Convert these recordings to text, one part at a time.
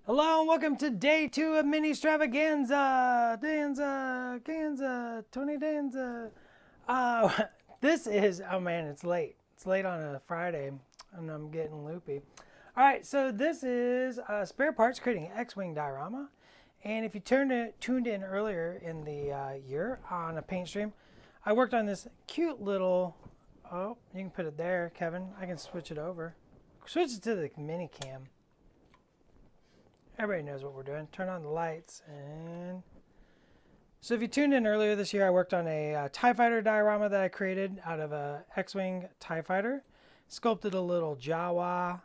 Hello and welcome to day 2 of Ministravaganza. Tony Danza. Uh, this is, oh man, it's late. It's late on a Friday and I'm getting loopy. All right, so this is Spare Parts Creating X-Wing Diorama. And if you tuned in earlier in the year on a paint stream, I worked on this cute little, oh, you can put it there, Kevin. I can switch it over. Switch it to the mini cam. Everybody knows what we're doing. Turn on the lights. And so if you tuned in earlier this year, I worked on a TIE Fighter diorama that I created out of a X-Wing TIE Fighter. Sculpted a little Jawa,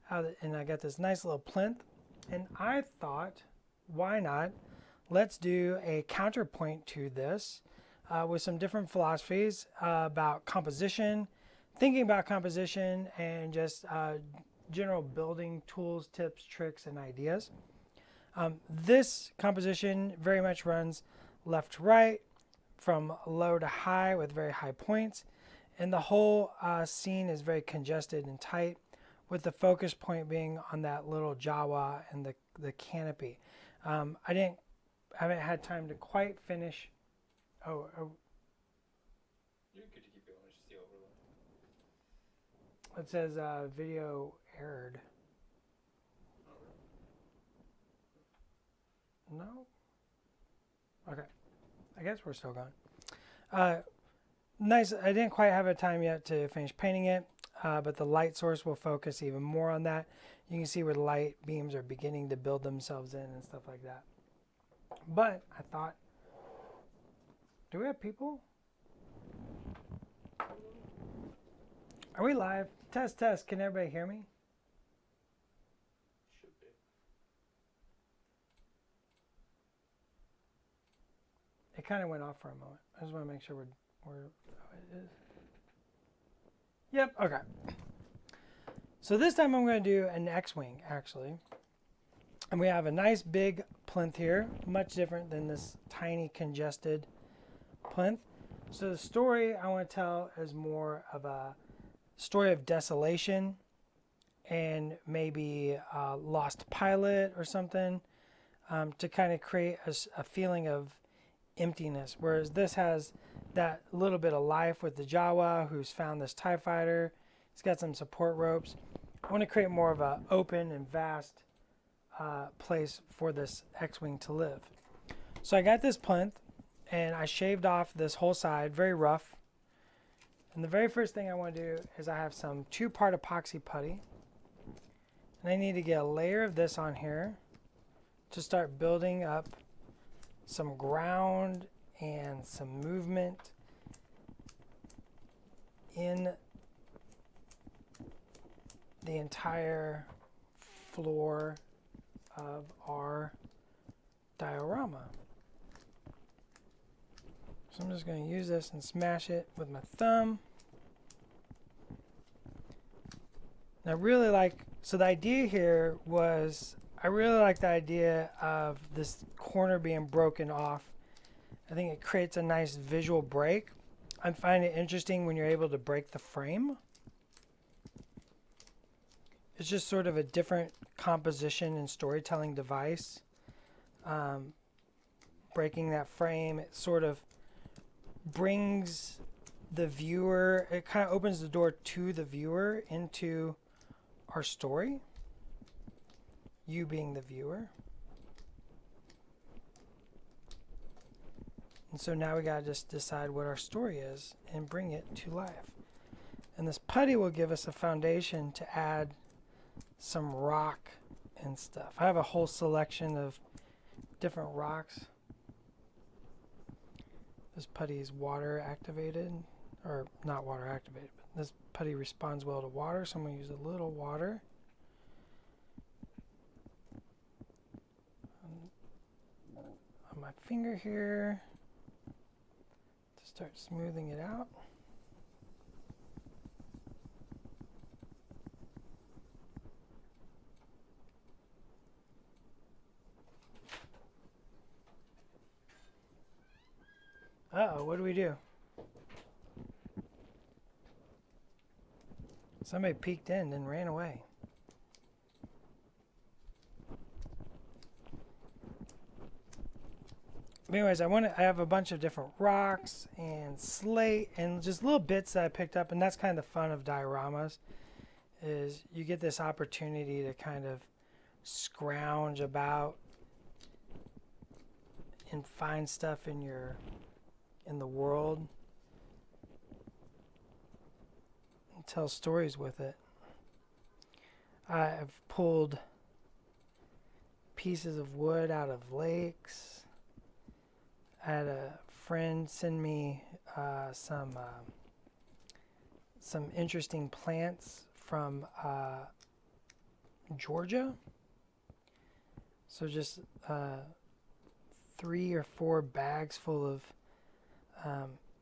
and I got this nice little plinth. And I thought, why not? Let's do a counterpoint to this with some different philosophies about composition, thinking about composition, and just general building tools, tips, tricks, and ideas. This composition very much runs left to right, from low to high with very high points, and the whole scene is very congested and tight, with the focus point being on that little Jawa and the canopy. I haven't had time to quite finish. Oh, You're good to keep going. It's just the overlay. it says video errored. No? Okay. I guess we're still going. Nice. I didn't quite have a time yet to finish painting it, but the light source will focus even more on that. You can see where the light beams are beginning to build themselves in and stuff like that. But I thought, do we have people? Are we live? Test, test. Can everybody hear me? Should be. It kind of went off for a moment. I just want to make sure we're oh, it is. Yep, okay. So this time I'm going to do an X-Wing, actually. And we have a nice big plinth here, much different than this tiny congested plinth. So the story I want to tell is more of a story of desolation and maybe a lost pilot or something, to kind of create a feeling of emptiness, whereas this has that little bit of life with the Jawa who's found this TIE fighter. It's got some support ropes. I want to create more of an open and vast place for this X-Wing to live. So I got this plinth and I shaved off this whole side, very rough. And the very first thing I want to do is I have some 2-part epoxy putty. And I need to get a layer of this on here to start building up some ground and some movement in the entire floor of our diorama. So I'm just going to use this and smash it with my thumb. And I really like, so the idea here was, I really like the idea of this corner being broken off. I think it creates a nice visual break. I find it interesting when you're able to break the frame. It's just sort of a different composition and storytelling device. Breaking that frame, it sort of brings the viewer, it kind of opens the door to the viewer into our story. You being the viewer. And so now we got to just decide what our story is and bring it to life. And this putty will give us a foundation to add some rock and stuff. I have a whole selection of different rocks. This putty is water activated, or not water activated, but this putty responds well to water, so I'm going to use a little water. On my finger here to start smoothing it out. Uh-oh, what do we do? Somebody peeked in and ran away. anyways, I have a bunch of different rocks and slate and just little bits that I picked up, and that's kind of the fun of dioramas, is you get this opportunity to kind of scrounge about and find stuff in the world and tell stories with it. I've pulled pieces of wood out of lakes. I had a friend send me some interesting plants from Georgia. So just 3 or 4 bags full of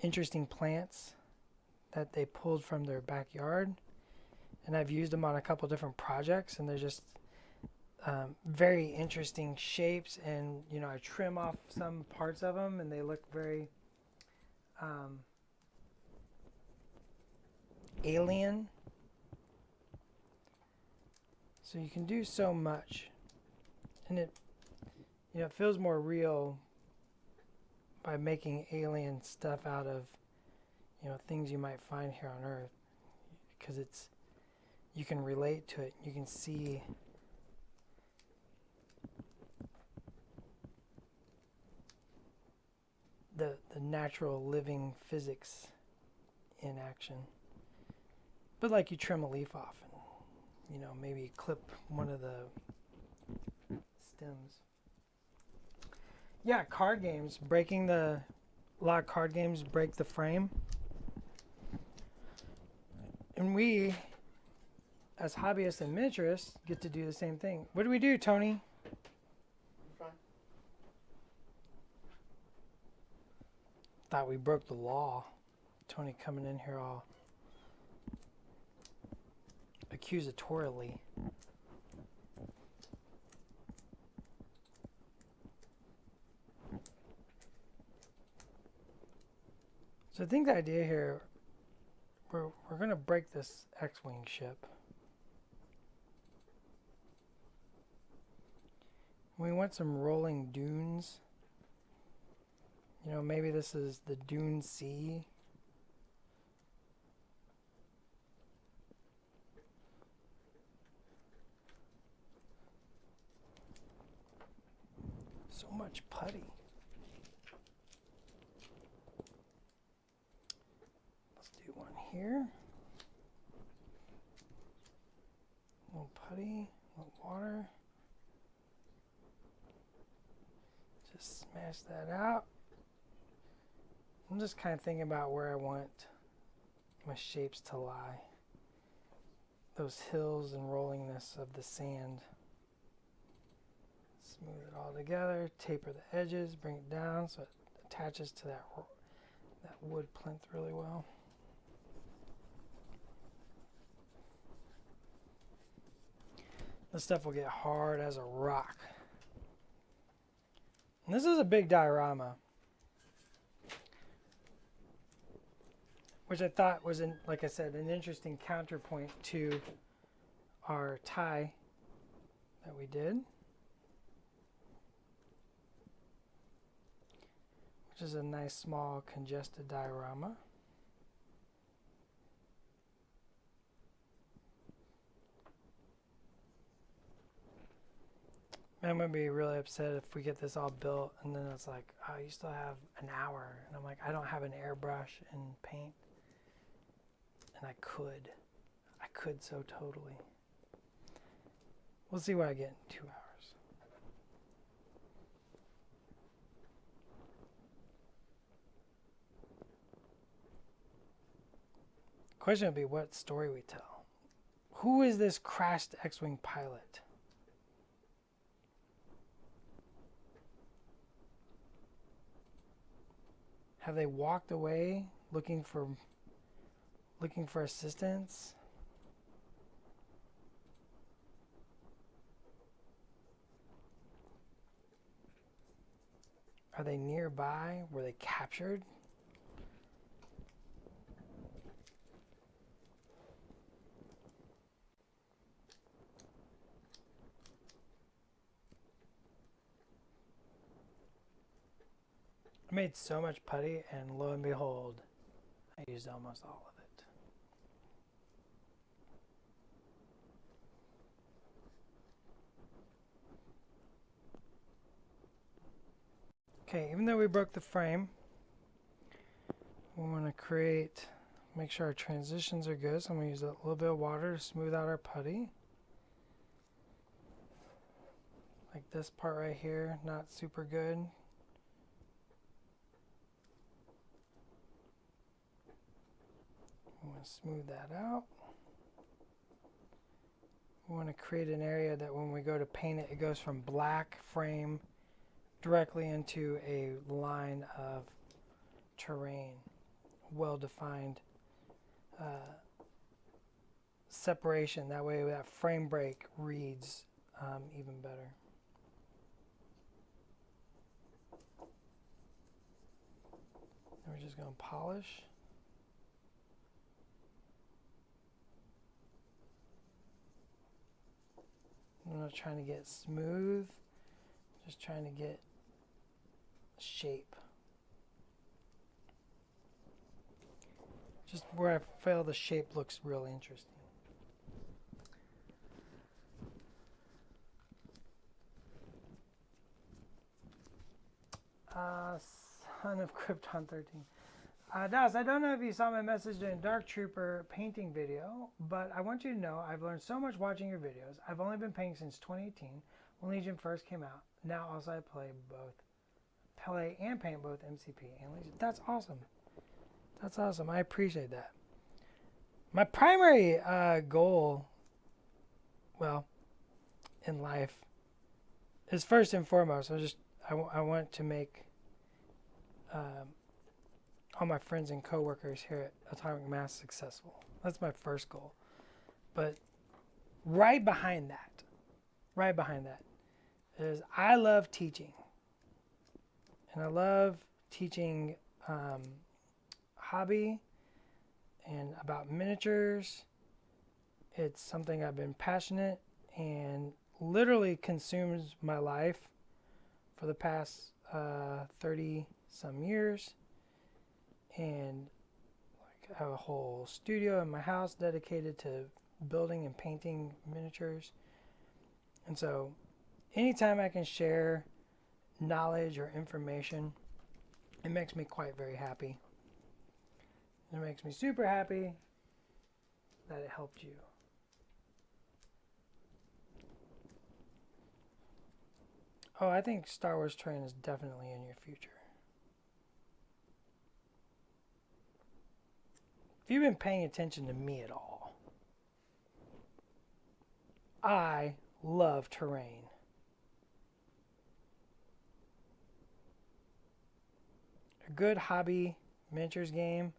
interesting plants that they pulled from their backyard. And I've used them on a couple different projects, and they're just very interesting shapes. And, you know, I trim off some parts of them, and they look very alien. So you can do so much. And it, you know, it feels more real by making alien stuff out of, you know, things you might find here on Earth, because you can relate to it. You can see the natural living physics in action. But like you trim a leaf off and, you know, maybe clip one of the stems. Yeah, card games. A lot of card games break the frame. And we, as hobbyists and miniaturists, get to do the same thing. What do we do, Tony? Fine. Thought we broke the law. Tony coming in here all accusatorially. So I think the idea here, we're going to break this X-Wing ship. We want some rolling dunes. You know, maybe this is the Dune Sea. So much putty. Let's do one here. A little putty, a little water. Just smash that out. I'm just kind of thinking about where I want my shapes to lie. Those hills and rollingness of the sand. Smooth it all together, taper the edges, bring it down so it attaches to that wood plinth really well. This stuff will get hard as a rock. And this is a big diorama, which I thought was, like I said, an interesting counterpoint to our tie that we did, which is a nice small congested diorama. I'm going to be really upset if we get this all built and then it's like, oh, you still have an hour. And I'm like, I don't have an airbrush and paint. And I could so totally. We'll see what I get in 2 hours. Question would be what story we tell. Who is this crashed X-Wing pilot? Have they walked away looking for assistance? Are they nearby? Were they captured? I made so much putty, and lo and behold, I used almost all of it. Okay, even though we broke the frame, we want to make sure our transitions are good. So I'm going to use a little bit of water to smooth out our putty. Like this part right here, not super good. We want to smooth that out. We want to create an area that when we go to paint it, it goes from black frame directly into a line of terrain, well-defined separation. That way that frame break reads even better. And we're just going to polish. I'm not trying to get smooth, just trying to get shape. Just where I feel the shape looks real interesting. Son of Krypton 13. Dallas, I don't know if you saw my message in Dark Trooper painting video, but I want you to know I've learned so much watching your videos. I've only been painting since 2018 when Legion first came out. Now also I play and paint both MCP and Legion. That's awesome. That's awesome. I appreciate that. My primary goal, well, in life is first and foremost, I want to make all my friends and coworkers here at Atomic Mass successful. That's my first goal. But right behind that is I love teaching. And I love teaching hobby and about miniatures. It's something I've been passionate and literally consumes my life for the past 30 some years. And like I have a whole studio in my house dedicated to building and painting miniatures. And so anytime I can share knowledge or information, it makes me quite very happy. It makes me super happy that it helped you. Oh, I think Star Wars terrain is definitely in your future. If you've been paying attention to me at all, I love terrain. A good hobby miniatures game,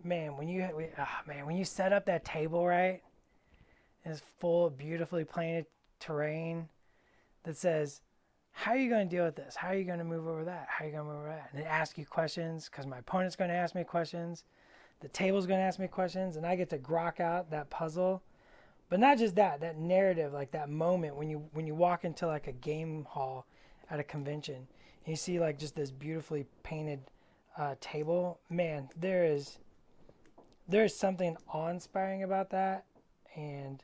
man. When you set up that table right, and it's full of beautifully painted terrain that says, how are you going to deal with this? How are you going to move over that? How are you going to move over that? And it asks you questions because my opponent's going to ask me questions. The table's going to ask me questions, and I get to grok out that puzzle. But not just that narrative, like that moment when you walk into like a game hall at a convention, and you see like just this beautifully painted table. Man, there is something awe-inspiring about that, and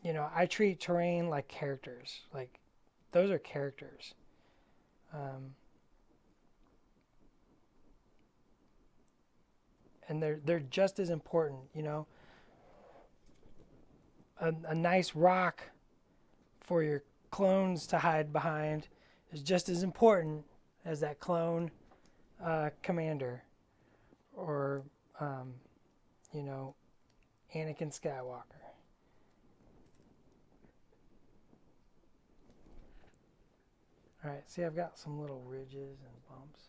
I treat terrain like characters. Like those are characters. And they're just as important, A nice rock for your clones to hide behind is just as important as that clone commander or, Anakin Skywalker. All right, see, I've got some little ridges and bumps.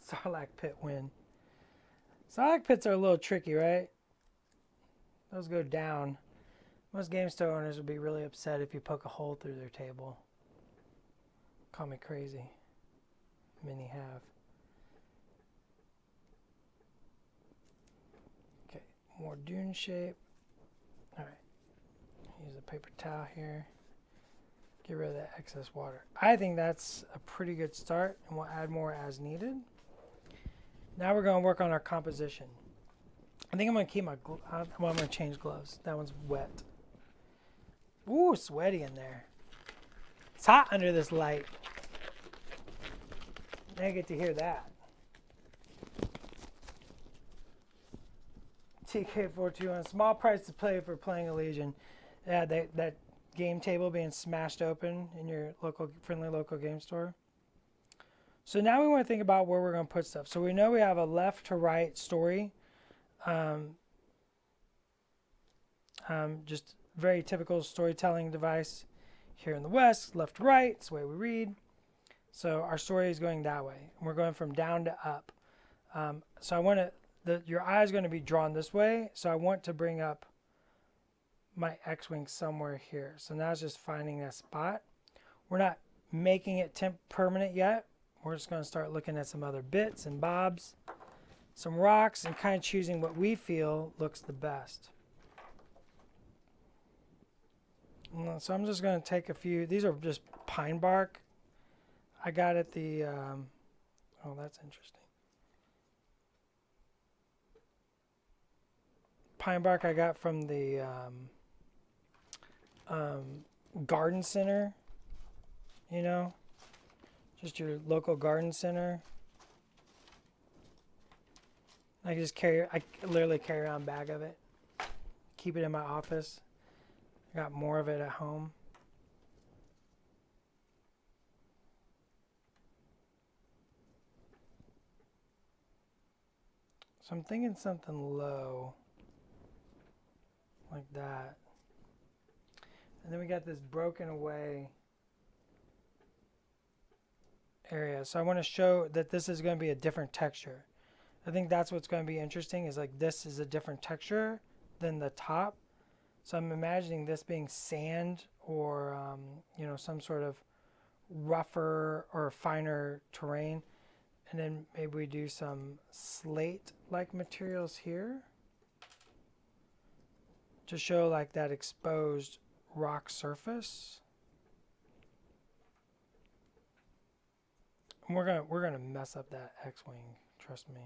Sarlacc pit win. Sarlacc pits are a little tricky, right? Those go down. Most game store owners would be really upset if you poke a hole through their table. Call me crazy. Many have. Okay, more dune shape. All right, use a paper towel here. Get rid of that excess water. I think that's a pretty good start, and we'll add more as needed. Now we're going to work on our composition. I think I'm going to keep my, I'm going to change gloves. That one's wet. Ooh, sweaty in there. It's hot under this light. Now I get to hear that. TK421, small price to pay for playing a Legion. Yeah, that game table being smashed open in your friendly local game store. So now we want to think about where we're going to put stuff. So we know we have a left to right story. Just very typical storytelling device here in the West, left to right, it's the way we read. So our story is going that way. And we're going from down to up. So I want to, your eye is going to be drawn this way. So I want to bring up my X-wing somewhere here. So now it's just finding that spot. We're not making it permanent yet. We're just going to start looking at some other bits and bobs, some rocks, and kind of choosing what we feel looks the best. So I'm just going to take a few. These are just pine bark. I got at the, oh, that's interesting. Pine bark I got from the garden center, you know, just your local garden center. I literally carry around a bag of it, keep it in my office. I got more of it at home. So I'm thinking something low, like that. And then we got this broken away area. So I want to show that this is going to be a different texture. I think that's what's going to be interesting, is like this is a different texture than the top. So I'm imagining this being sand or, you know, some sort of rougher or finer terrain. And then maybe we do some slate-like materials here to show like that exposed rock surface. And we're gonna mess up that X-wing, trust me.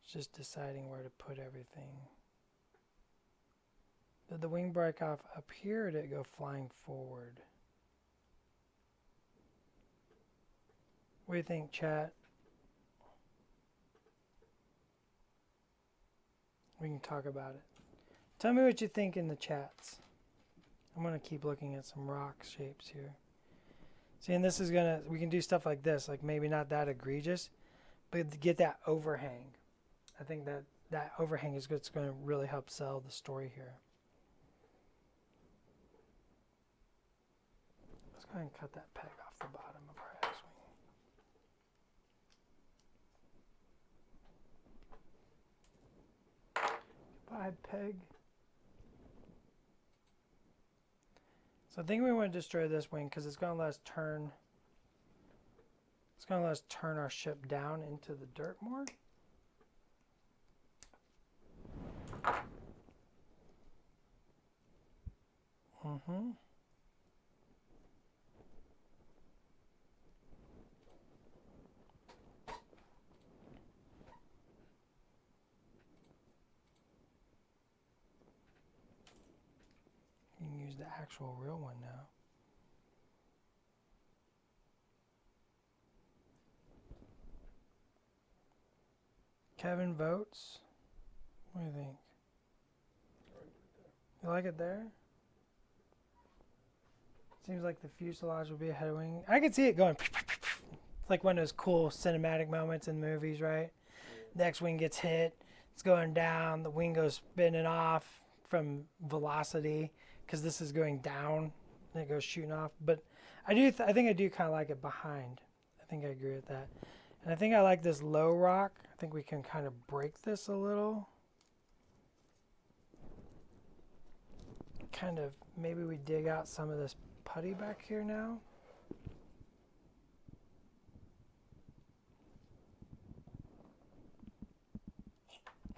It's just deciding where to put everything. Did the wing break off up here, or did it go flying forward? What do you think, chat? We can talk about it. Tell me what you think in the chats. I'm going to keep looking at some rock shapes here. See, and this is going to, we can do stuff like this, like maybe not that egregious, but to get that overhang. I think that overhang is what's going to really help sell the story here. Let's go ahead and cut that peg off the bottom of our X-wing. Goodbye, peg. So I think we want to destroy this wing because it's going to let us turn. It's going to let us turn our ship down into the dirt more. Mm-hmm. You can use the actual real one now. Kevin votes. What do you think? You like it there? Seems like the fuselage will be a head wing. I can see it going. It's like one of those cool cinematic moments in movies, right? The X-wing gets hit. It's going down. The wing goes spinning off from velocity because this is going down and it goes shooting off. But I think I do kind of like it behind. I think I agree with that. And I think I like this low rock. I think we can kind of break this a little. Kind of, maybe we dig out some of this putty back here now.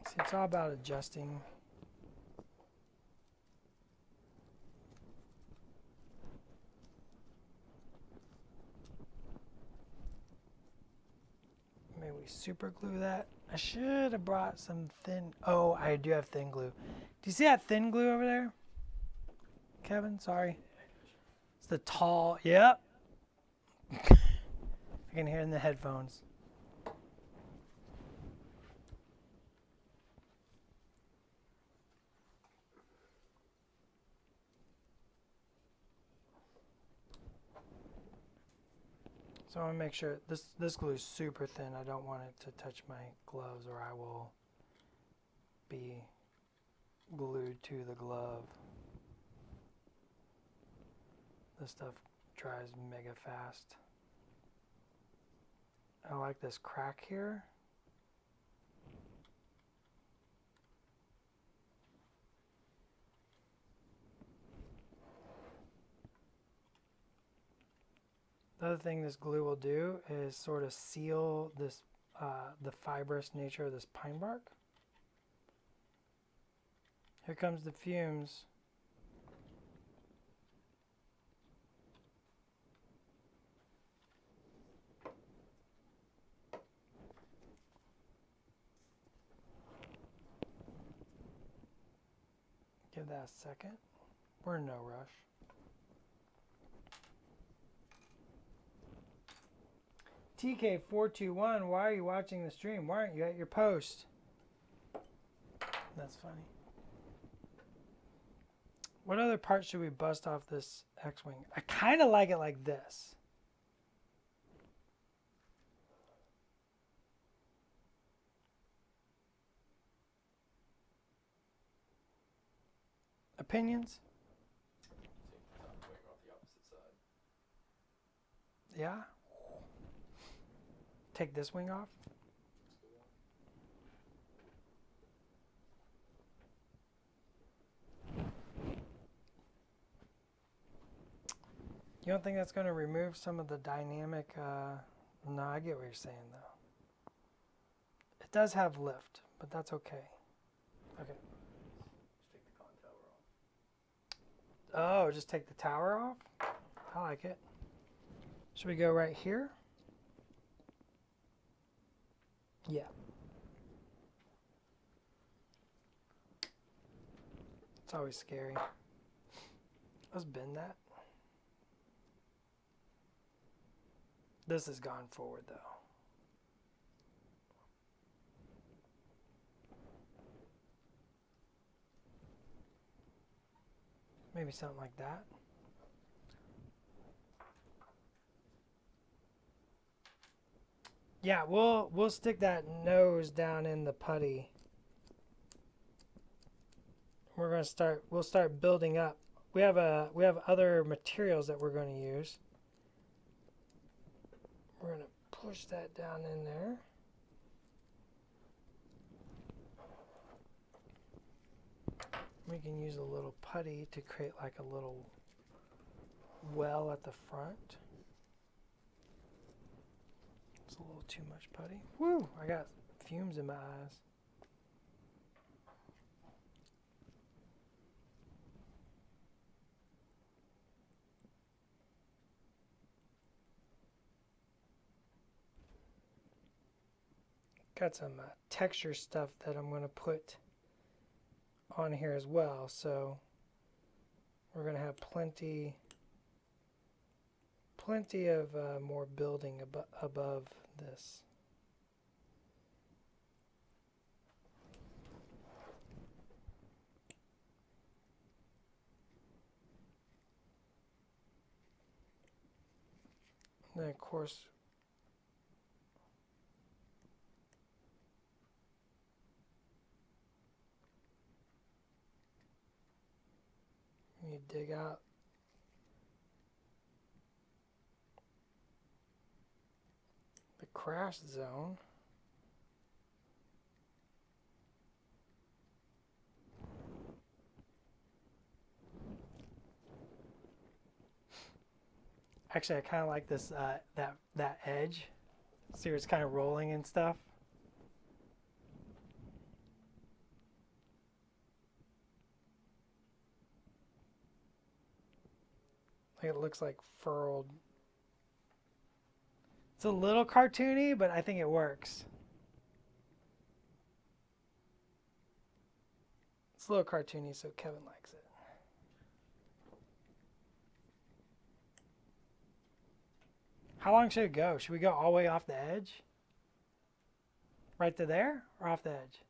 See, it's all about adjusting. we super glue that? I should have brought some thin. Oh, I do have thin glue. Do you see that thin glue over there, Kevin? Sorry. It's the tall. Yep. I can hear it in the headphones. So I want to make sure this glue is super thin. I don't want it to touch my gloves or I will be glued to the glove. This stuff dries mega fast. I like this crack here. The other thing this glue will do is sort of seal this the fibrous nature of this pine bark. Here comes the fumes. Give that a second. We're in no rush. TK421, why are you watching the stream? Why aren't you at your post? That's funny. What other parts should we bust off this X-Wing? I kind of like it like this. Opinions? Going off the opposite side. Yeah? Take this wing off? You don't think that's going to remove some of the dynamic? No, I get what you're saying, though. It does have lift, but that's okay. Okay. Just take the con tower off. Oh, just take the tower off? I like it. Should we go right here? Yeah. It's always scary. Let's bend that. This has gone forward though. Maybe something like that. Yeah, we'll stick that nose down in the putty. We'll start building up. We have other materials that we're going to use. We're going to push that down in there. We can use a little putty to create like a little well at the front. It's a little too much putty. Woo! I got fumes in my eyes. Got some texture stuff that I'm going to put on here as well, so we're going to have plenty of more building above this. And then of course you dig out the crash zone. Actually, I kind of like this that edge. See where it's kind of rolling and stuff. It looks like furled. It's a little cartoony, but I think it works. It's a little cartoony, so Kevin likes it. How long should it go? Should we go all the way off the edge? Right to there? Or off the edge?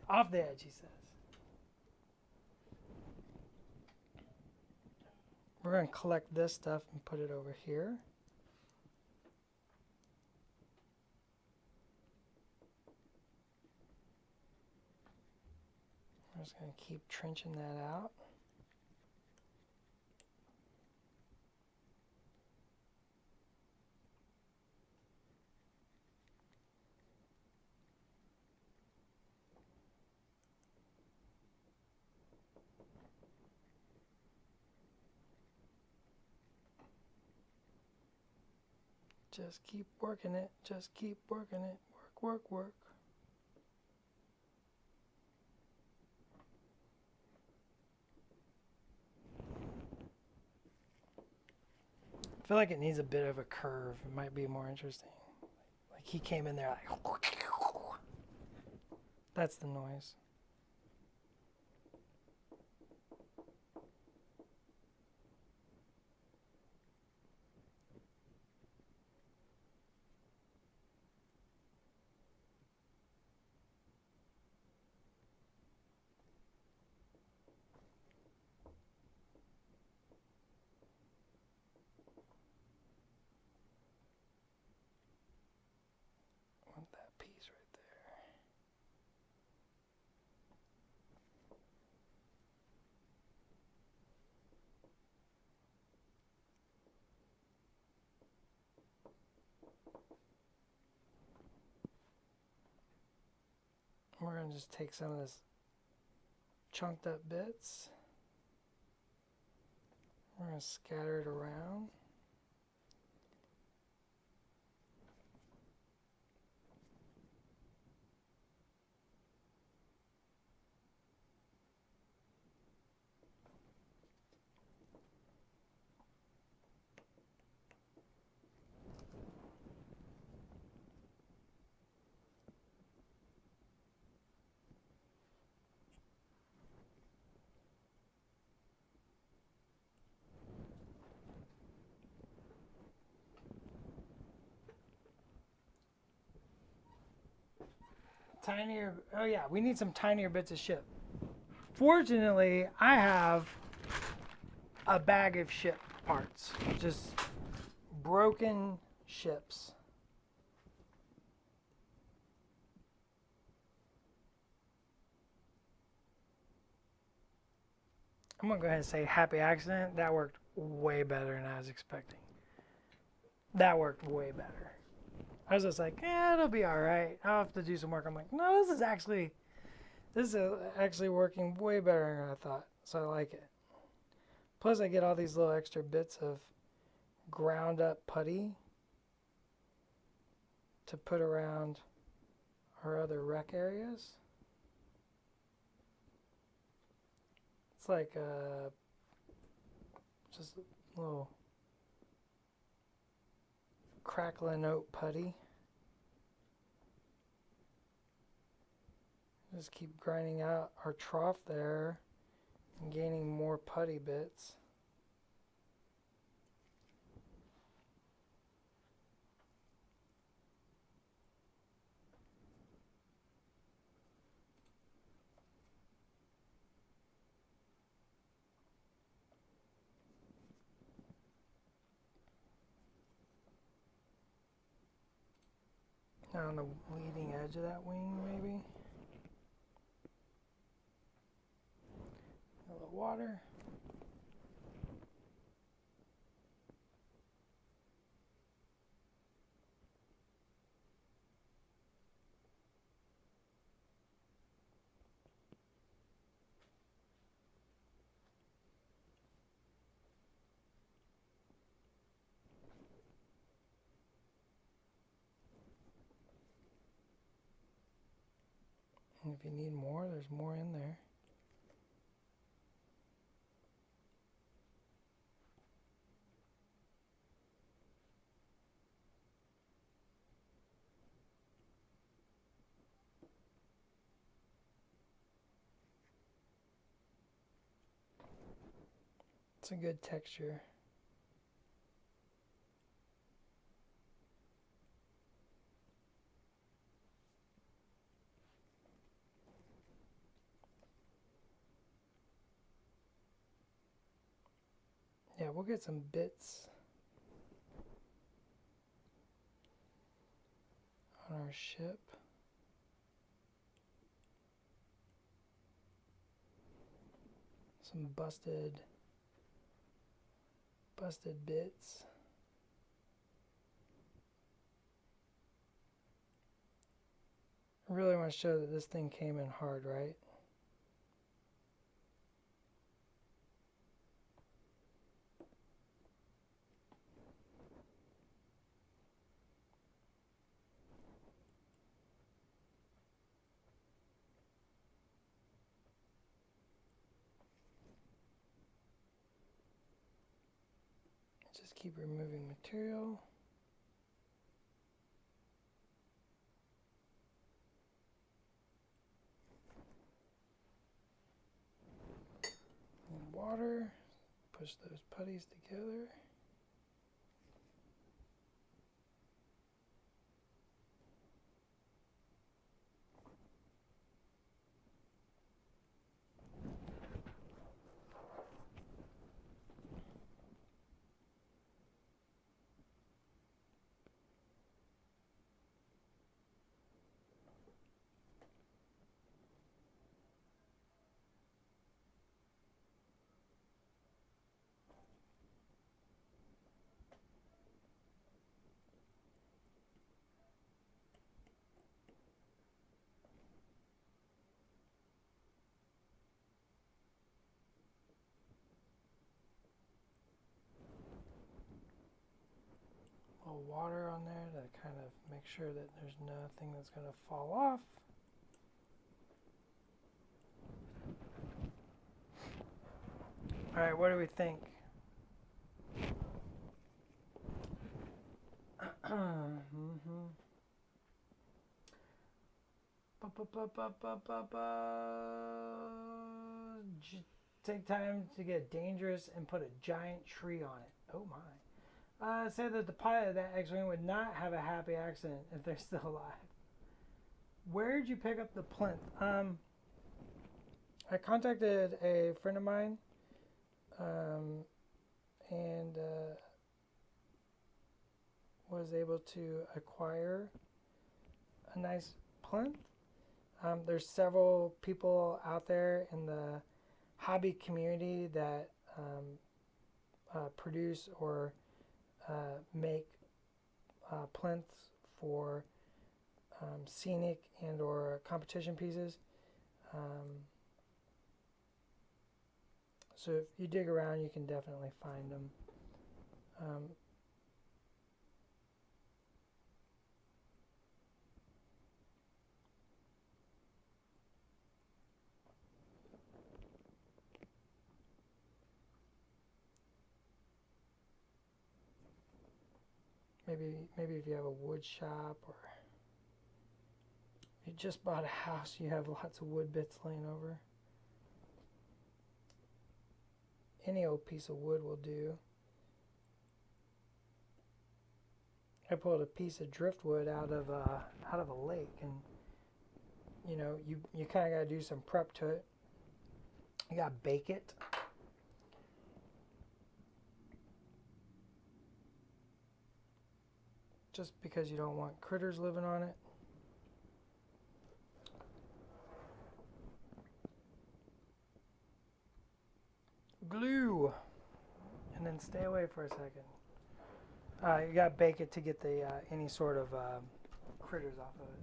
Off the edge, he says. We're going to collect this stuff and put it over here. I'm just going to keep trenching that out. Just keep working it. Just keep working it. Work, work, work. I feel like it needs a bit of a curve. It might be more interesting. Like he came in there like... That's the noise. That piece right there. We're going to just take some of this chunked up bits. We're going to scatter it around. Tinier, oh yeah, we need some tinier bits of ship. Fortunately, I have a bag of ship parts, just broken ships. I'm gonna go ahead and say happy accident. That worked way better than I was expecting. That worked way better. I was just like, it'll be all right. I'll have to do some work. I'm like, no, this is actually working way better than I thought. So I like it. Plus, I get all these little extra bits of ground up putty to put around our other wreck areas. It's like just a little crackling oat putty. Just keep grinding out our trough there and gaining more putty bits. On the leading edge of that wing, maybe. A little water. And if you need more, there's more in there. It's a good texture. Yeah, we'll get some bits on our ship. Some busted bits. I really want to show that this thing came in hard, right? Just keep removing material. And water. Push those putties together. A little water on there to kind of make sure that there's nothing that's going to fall off. All right, what do we think? Take time to get dangerous and put a giant tree on it. Oh my. Said that the pilot of that X-Wing would not have a happy accident if they're still alive. Where did you pick up the plinth? I contacted a friend of mine and was able to acquire a nice plinth. There's several people out there in the hobby community that produce or make plinths for scenic and or competition pieces. So if you dig around, you can definitely find them. Maybe if you have a wood shop or you just bought a house, you have lots of wood bits laying over. Any old piece of wood will do. I pulled a piece of driftwood out of a lake, and you know, you kind of got to do some prep to it. You got to bake it. Just because you don't want critters living on it. Glue, and then stay away for a second. You got to bake it to get the any sort of critters off of it.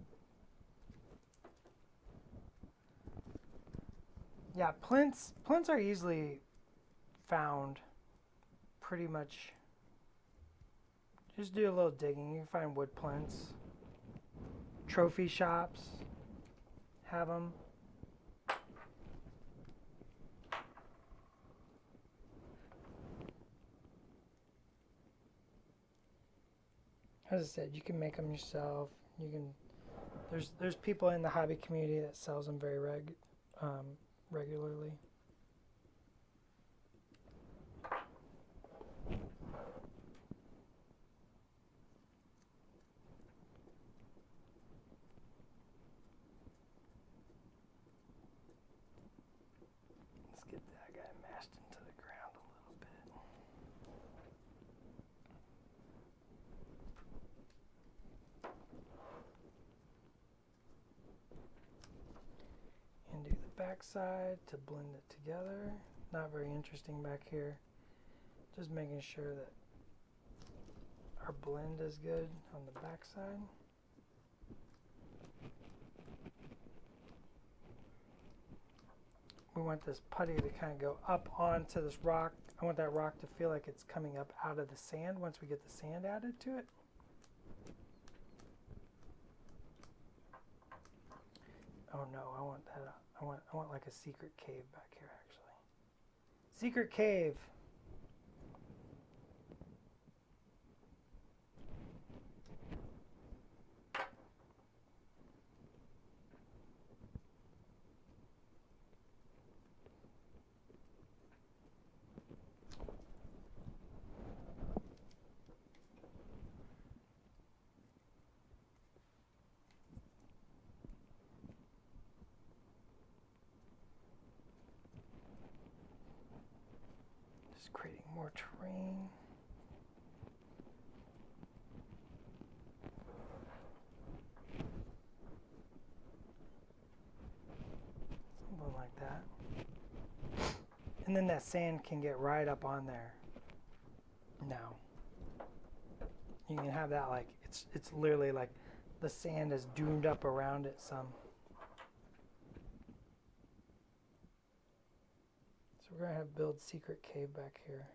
Yeah, plinths are easily found. Pretty much. Just do a little digging. You can find wood plinths. Trophy shops have them. As I said, you can make them yourself. You can. There's people in the hobby community that sells them very regularly. side to blend it together. Not very interesting back here. Just making sure that our blend is good on the back side. We want this putty to kind of go up onto this rock. I want that rock to feel like it's coming up out of the sand once we get the sand added to it. Oh no, I want that. I want like a secret cave back here actually. Secret cave. Just creating more terrain. Something like that. And then that sand can get right up on there. Now, you can have that like, it's literally like the sand is doomed up around it some. So we're gonna have build secret cave back here.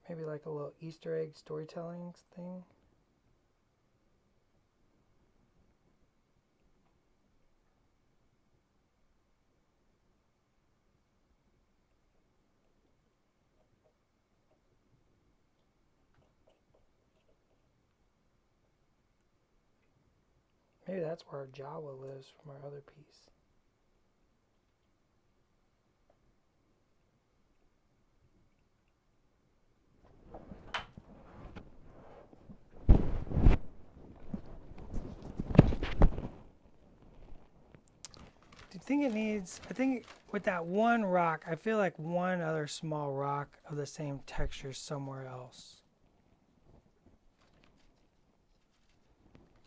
Maybe like a little Easter egg storytelling thing. Maybe that's where our Jawa lives from our other piece. Do you think it needs, I think with that one rock, I feel like one other small rock of the same texture somewhere else.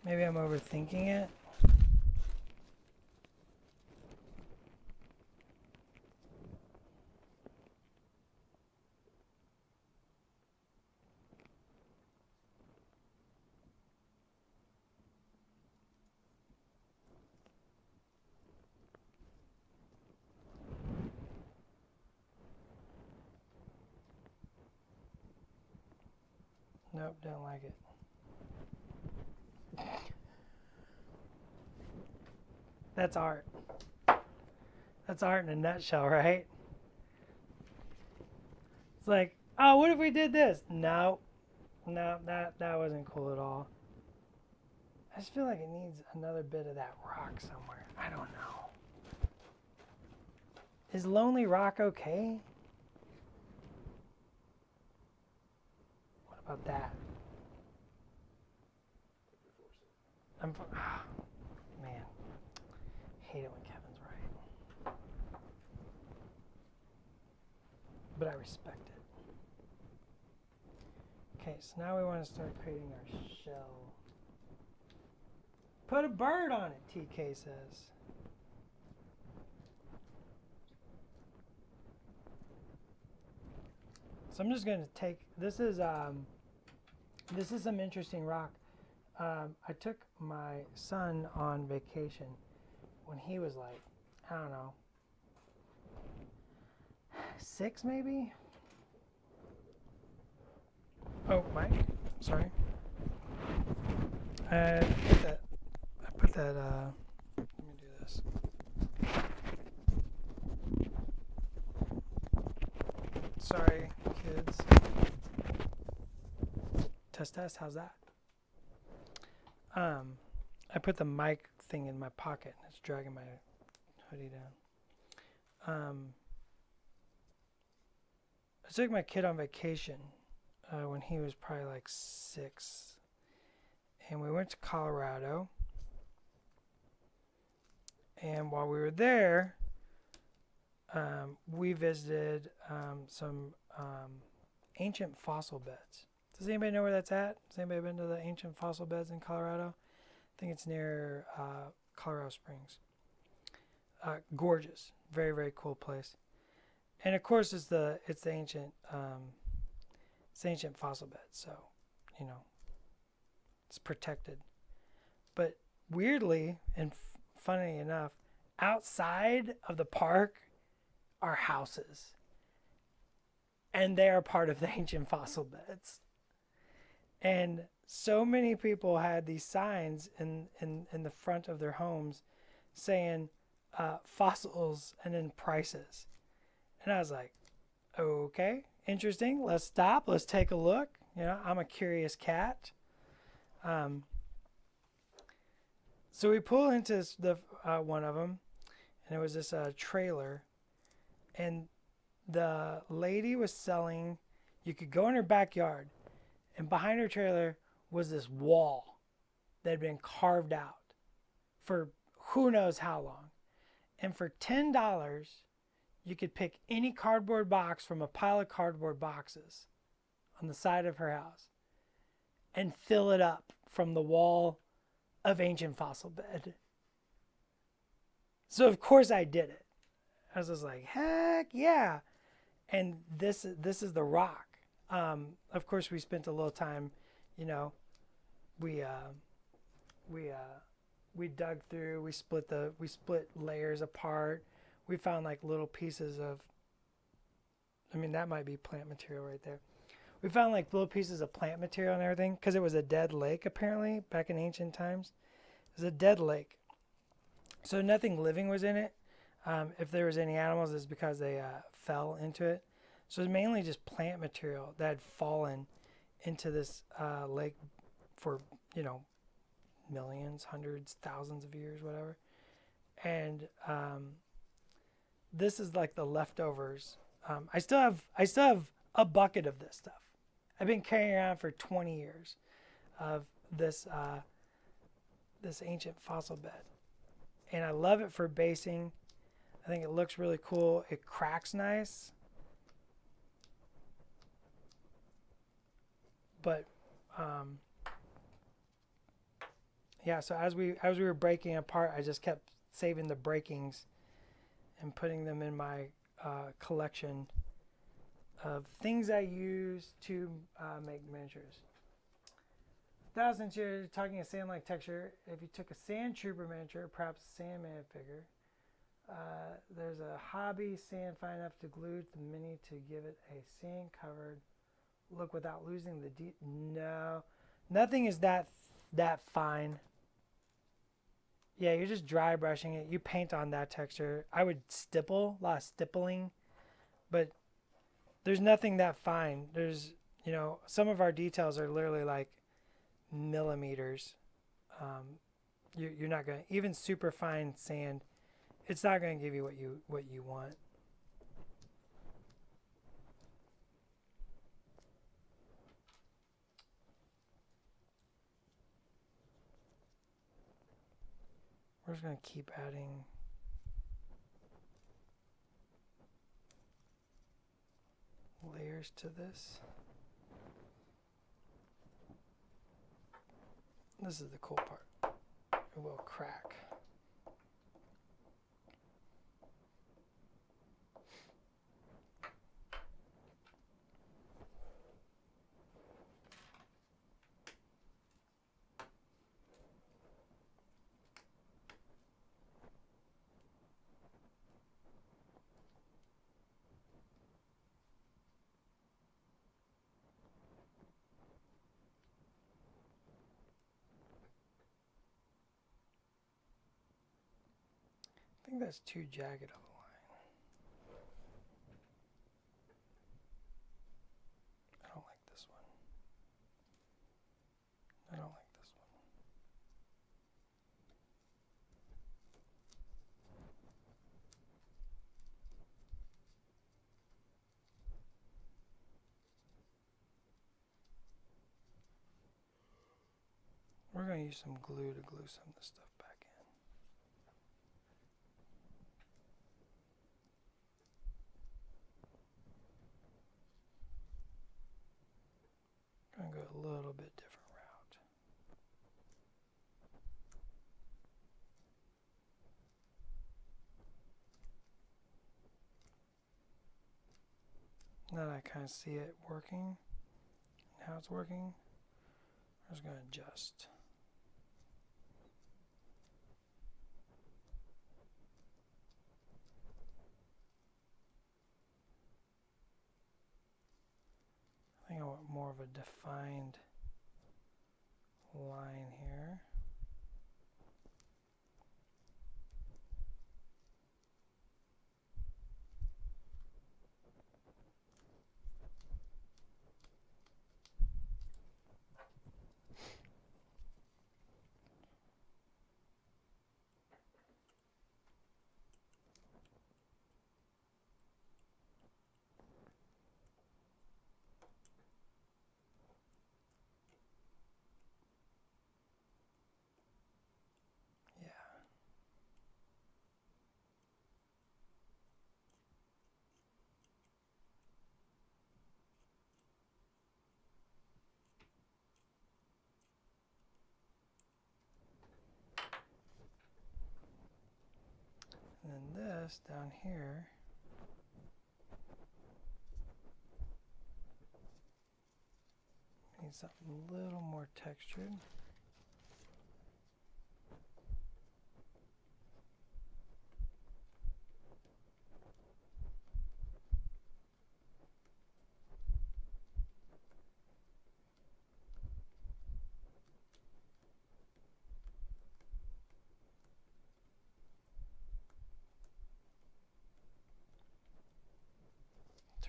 Maybe I'm overthinking it. Nope, don't like it. That's art. That's art in a nutshell, right? It's like, oh, what if we did this? No, that wasn't cool at all. I just feel like it needs another bit of that rock somewhere. I don't know. Is Lonely Rock okay? What about that? Man, hate it when Kevin's right. But I respect it. Okay, so now we want to start creating our shell. Put a bird on it, TK says. So I'm just going to take, this is some interesting rock. I took my son on vacation when he was like, I don't know, 6 maybe? Oh, Mike, sorry. I put that, let me do this. Sorry, kids. Test, how's that? I put the mic thing in my pocket and it's dragging my hoodie down. I took my kid on vacation when he was probably like 6, and we went to Colorado. And while we were there, we visited some ancient fossil beds. Does anybody know where that's at? Has anybody been to the ancient fossil beds in Colorado? I think it's near Colorado Springs. Gorgeous, very, very cool place. And of course, it's the ancient fossil bed, so you know it's protected. But weirdly and funny enough, outside of the park are houses, and they are part of the ancient fossil beds. And so many people had these signs in the front of their homes saying fossils and then prices. And I was like, okay, interesting. Let's stop. Let's take a look. You know, I'm a curious cat. So we pull into the one of them, and it was this trailer. And the lady was selling, you could go in her backyard, and behind her trailer was this wall that had been carved out for who knows how long. And for $10, you could pick any cardboard box from a pile of cardboard boxes on the side of her house and fill it up from the wall of ancient fossil bed. So of course I did it. I was just like, heck yeah. And this is the rock. Of course we spent a little time, you know, we dug through, we split layers apart. We found like little pieces of, I mean, that might be plant material right there. We found like little pieces of plant material and everything because it was a dead lake apparently back in ancient times. It was a dead lake. So nothing living was in it. If there was any animals, it's because they fell into it. So it was mainly just plant material that had fallen into this lake for, you know, millions, hundreds, thousands of years, whatever. And this is like the leftovers. I still have a bucket of this stuff. I've been carrying around for 20 years of this ancient fossil bed, and I love it for basing. I think it looks really cool. It cracks nice, but yeah. So as we were breaking apart, I just kept saving the breakings and putting them in my collection of things I use to make miniatures. Since you're talking a sand-like texture, if you took a sand trooper miniature, perhaps a Sandman figure, there's a hobby sand fine enough to glue to the mini to give it a sand-covered look without losing the No, nothing is that fine. Yeah, you're just dry brushing it. You paint on that texture. I would stipple, a lot of stippling, but there's nothing that fine. There's, you know, some of our details are literally like millimeters. You're not going to, even super fine sand, it's not going to give you what you want. We're just going to keep adding layers to this. This is the cool part. It will crack. I think that's too jagged of a line. I don't like this one. I don't like this one. We're going to use some glue to glue some of this stuff back in. Gonna go Now that I kind of see it working, how it's working, I'm just going to adjust. I think I want more of a defined line here. And then this down here, needs something a little more textured.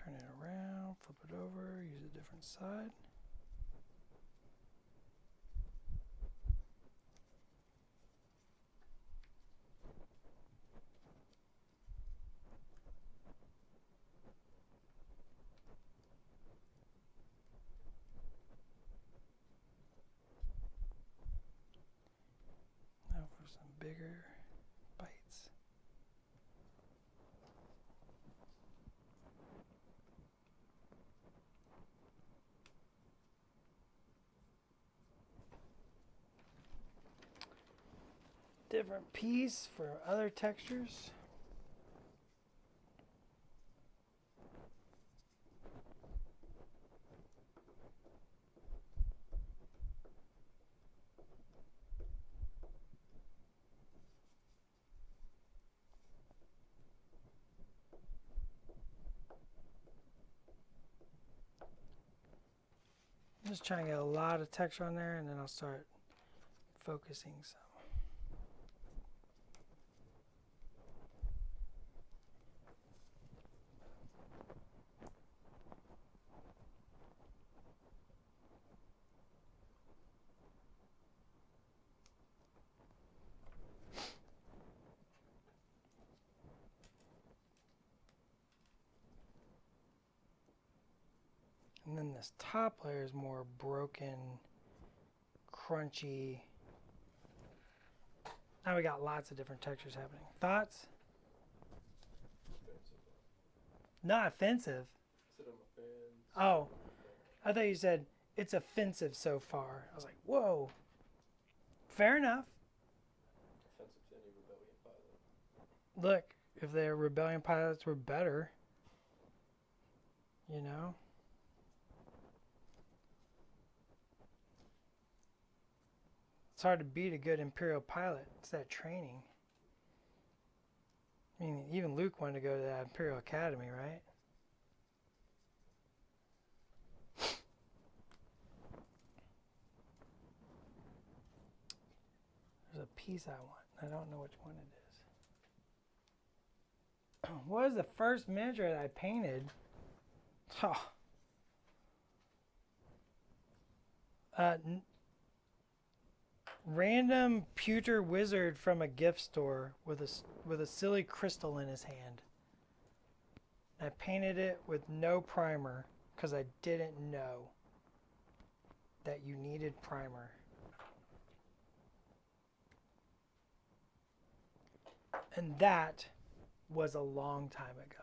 Turn it around, flip it over, use a different side. Now for some bigger bites. Different piece for other textures. Just trying to get a lot of texture on there, and then I'll start focusing some. And then this top layer is more broken, crunchy. Now we got lots of different textures happening. Thoughts? Not offensive. Said I'm a fan. Oh, I thought you said it's offensive so far. I was like, whoa. Fair enough. Offensive to any rebellion pilot. Look, if their rebellion pilots were better, you know? It's hard to beat a good Imperial pilot. It's that training. I mean, even Luke wanted to go to that Imperial Academy, right? There's a piece I want. I don't know which one it is. What was the first miniature that I painted? Oh. Random pewter wizard from a gift store with a silly crystal in his hand. I painted it with no primer because I didn't know that you needed primer. And that was a long time ago.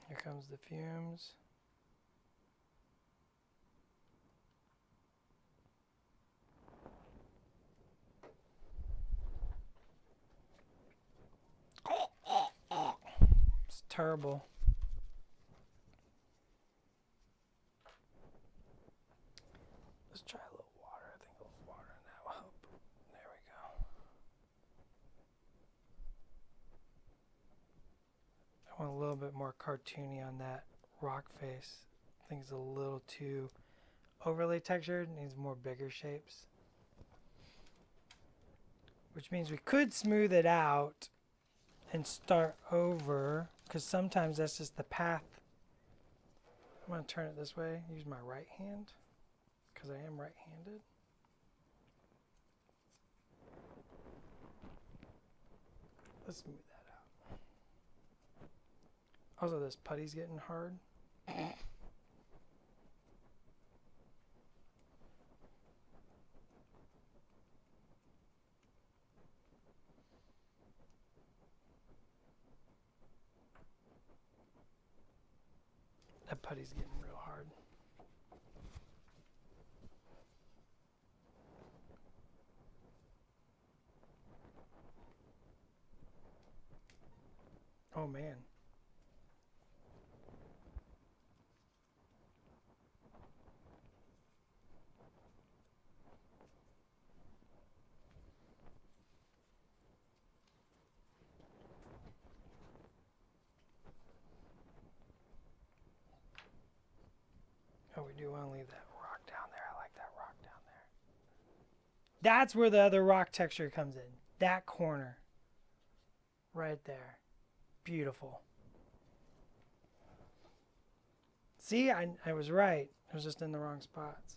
Here comes the fumes. terrible. Let's try a little water. I think a little water in that will help. There we go. I want a little bit more cartoony on that rock face. I think it's a little too overly textured. Needs more bigger shapes. Which means we could smooth it out and start over, because sometimes that's just the path. I'm going to turn it this way, use my right hand, because I am right-handed. Let's smooth that out. Also, this putty's getting hard. That putty's getting real hard. Oh man. Oh, we do want to leave that rock down there. I like that rock down there. That's where the other rock texture comes in. That corner. Right there. Beautiful. See, I was right. I was just in the wrong spots.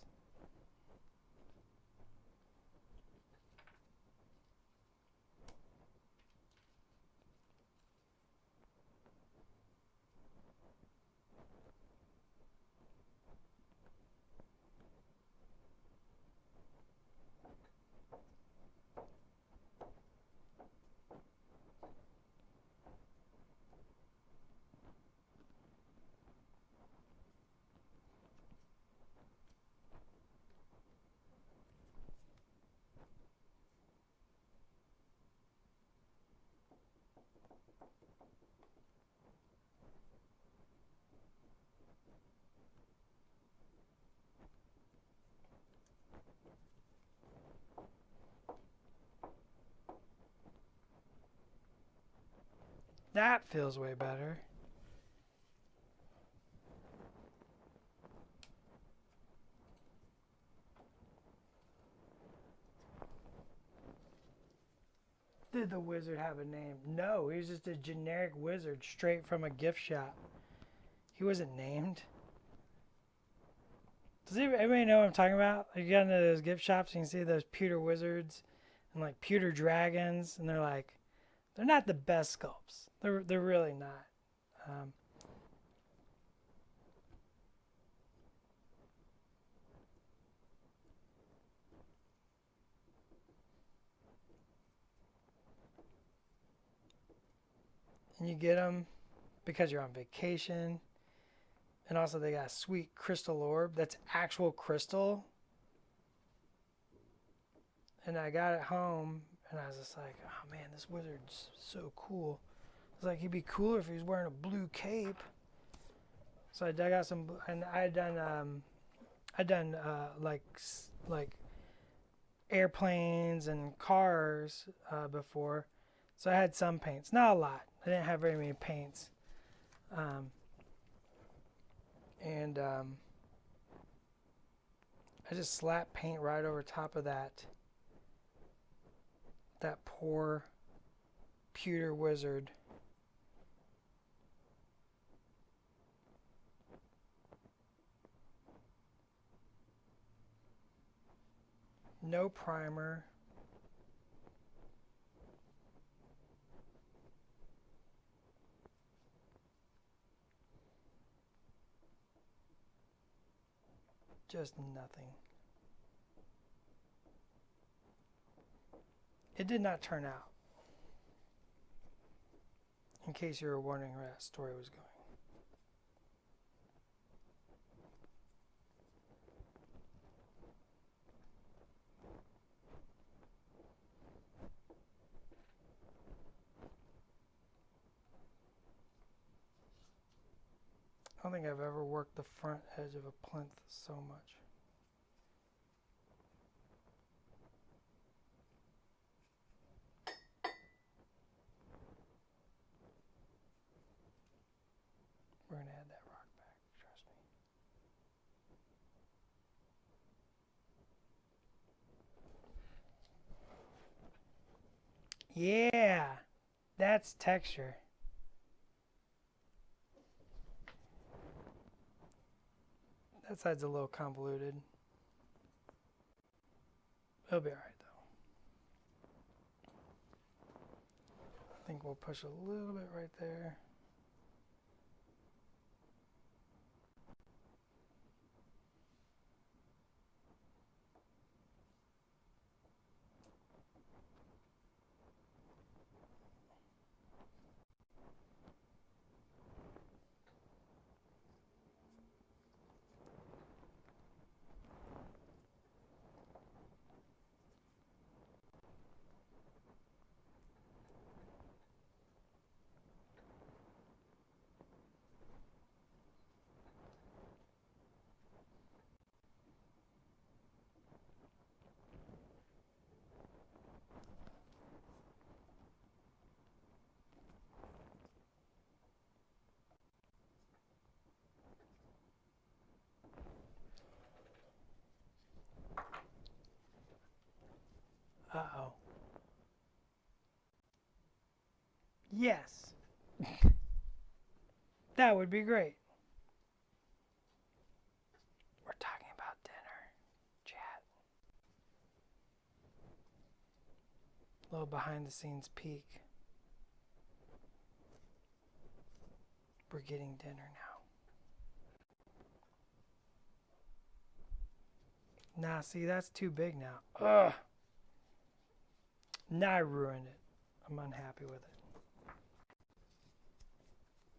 That feels way better. Did the wizard have a name? No, he was just a generic wizard straight from a gift shop. He wasn't named. Does everybody know what I'm talking about? Like, you got into those gift shops and you can see those pewter wizards and like pewter dragons, and they're not the best sculpts. They're really not. And you get them because you're on vacation. And also they got a sweet crystal orb that's actual crystal. And I got it home and I was just like, oh man, this wizard's so cool. I was like, he'd be cooler if he was wearing a blue cape. So I dug out some, and I had done like airplanes and cars before. So I had some paints, not a lot. I didn't have very many paints. I just slapped paint right over top of that poor pewter wizard. No primer. Just nothing. It did not turn out. In case you were wondering where that story was going. I don't think I've ever worked the front edge of a plinth so much. We're going to add that rock back, trust me. Yeah, that's texture. That side's a little convoluted. It'll be alright though. I think we'll push a little bit right there. Uh-oh. Yes. That would be great. We're talking about dinner, chat. A little behind the scenes peek. We're getting dinner now. Nah, see, that's too big now. Ugh. Now I ruined it. I'm unhappy with it.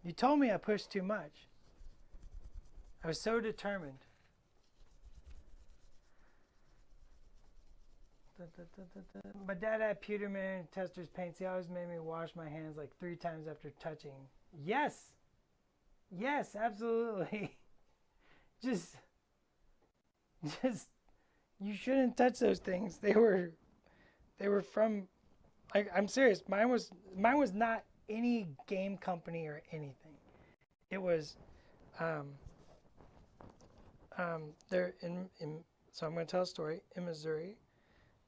You told me I pushed too much. I was so determined. My dad had pewter mirror testers paints. He always made me wash my hands like 3 times after touching. Yes. Yes, absolutely. Just, you shouldn't touch those things. They were from, I'm serious. Mine was not any game company or anything. It was, there in so I'm going to tell a story. In Missouri,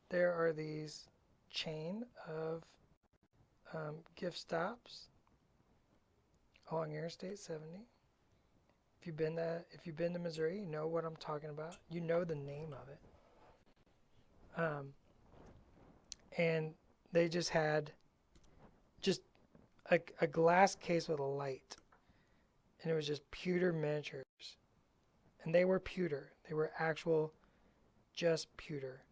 there are these chain of gift stops along Interstate 70. If you've been to Missouri, you know what I'm talking about. You know the name of it. And they just had a glass case with a light, and it was just pewter miniatures, and they were pewter. They were actual, just pewter.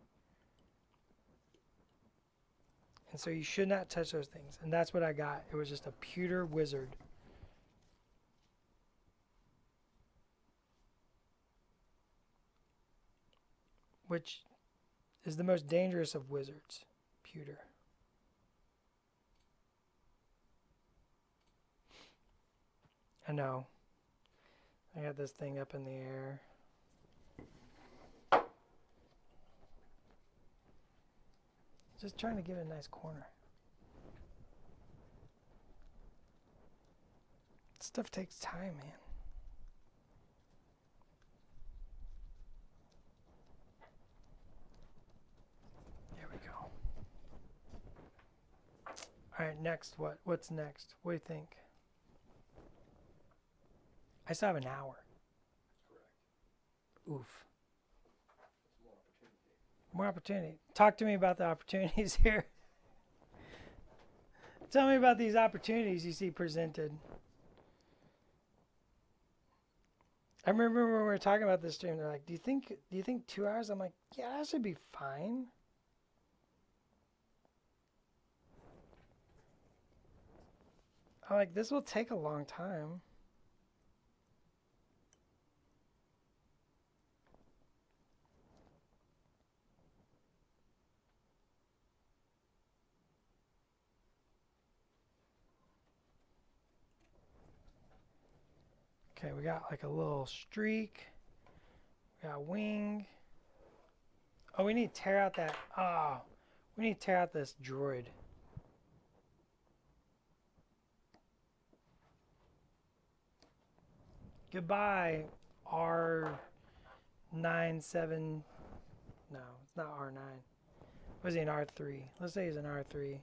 And so you should not touch those things. And that's what I got. It was just a pewter wizard. Which is the most dangerous of wizards, pewter. I know. I got this thing up in the air. Just trying to give it a nice corner. Stuff takes time, man. There we go. All right, next. What's next? What do you think? I still have an hour. That's correct. Oof. That's more opportunity. More opportunity. Talk to me about the opportunities here. Tell me about these opportunities you see presented. I remember when we were talking about this stream, they're like, do you think 2 hours? I'm like, yeah, that should be fine. I'm like, this will take a long time. Okay, we got like a little streak. We got wing. Oh, we need to tear out that. Oh, we need to tear out this droid. Goodbye, R97. No, it's not R9. Was he an R3? Let's say he's an R3.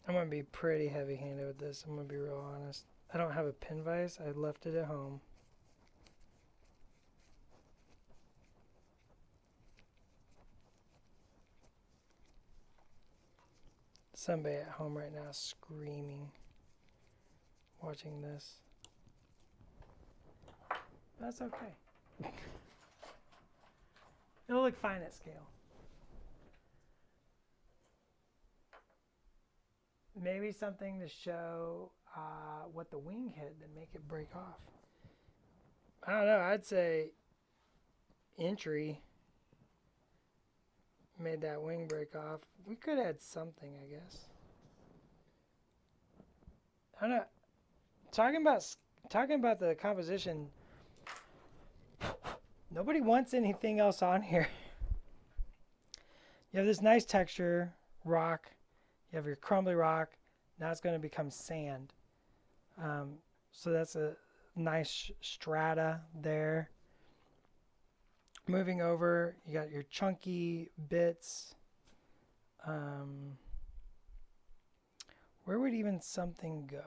I'm going to be pretty heavy-handed with this. I'm going to be real honest. I don't have a pin vise. I left it at home. Somebody at home right now screaming, watching this. That's okay. It'll look fine at scale. Maybe something to show what the wing hit that make it break off. I don't know. I'd say entry made that wing break off. We could add something, I guess. I don't know. Talking about the composition. Nobody wants anything else on here. You have this nice texture, rock. You have your crumbly rock. Now it's going to become sand. So that's a nice strata there. Moving over, you got your chunky bits. Where would even something go?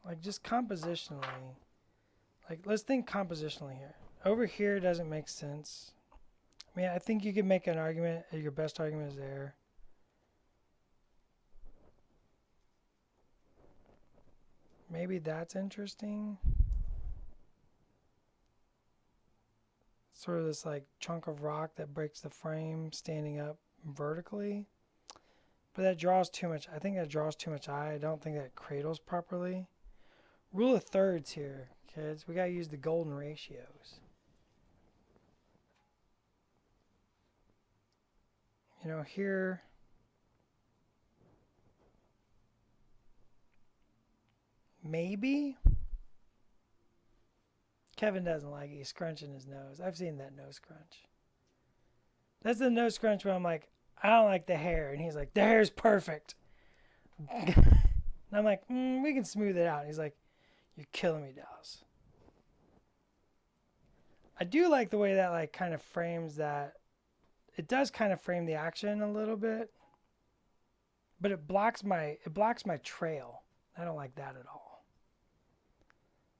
Like just compositionally. Like let's think compositionally here. Over here doesn't make sense. I mean, I think you could make an argument. Your best argument is there. Maybe that's interesting. Sort of this like chunk of rock that breaks the frame standing up vertically. But that draws too much. I think that draws too much eye. I don't think that cradles properly. Rule of thirds here, kids. We got to use the golden ratios. You know, here, maybe. Kevin doesn't like it. He's scrunching his nose. I've seen that nose crunch. That's the nose crunch where I'm like, I don't like the hair. And he's like, the hair's perfect. And I'm like, we can smooth it out. And he's like, you're killing me, Dallas. I do like the way that like kind of frames that. It does kind of frame the action a little bit. But it blocks my trail. I don't like that at all.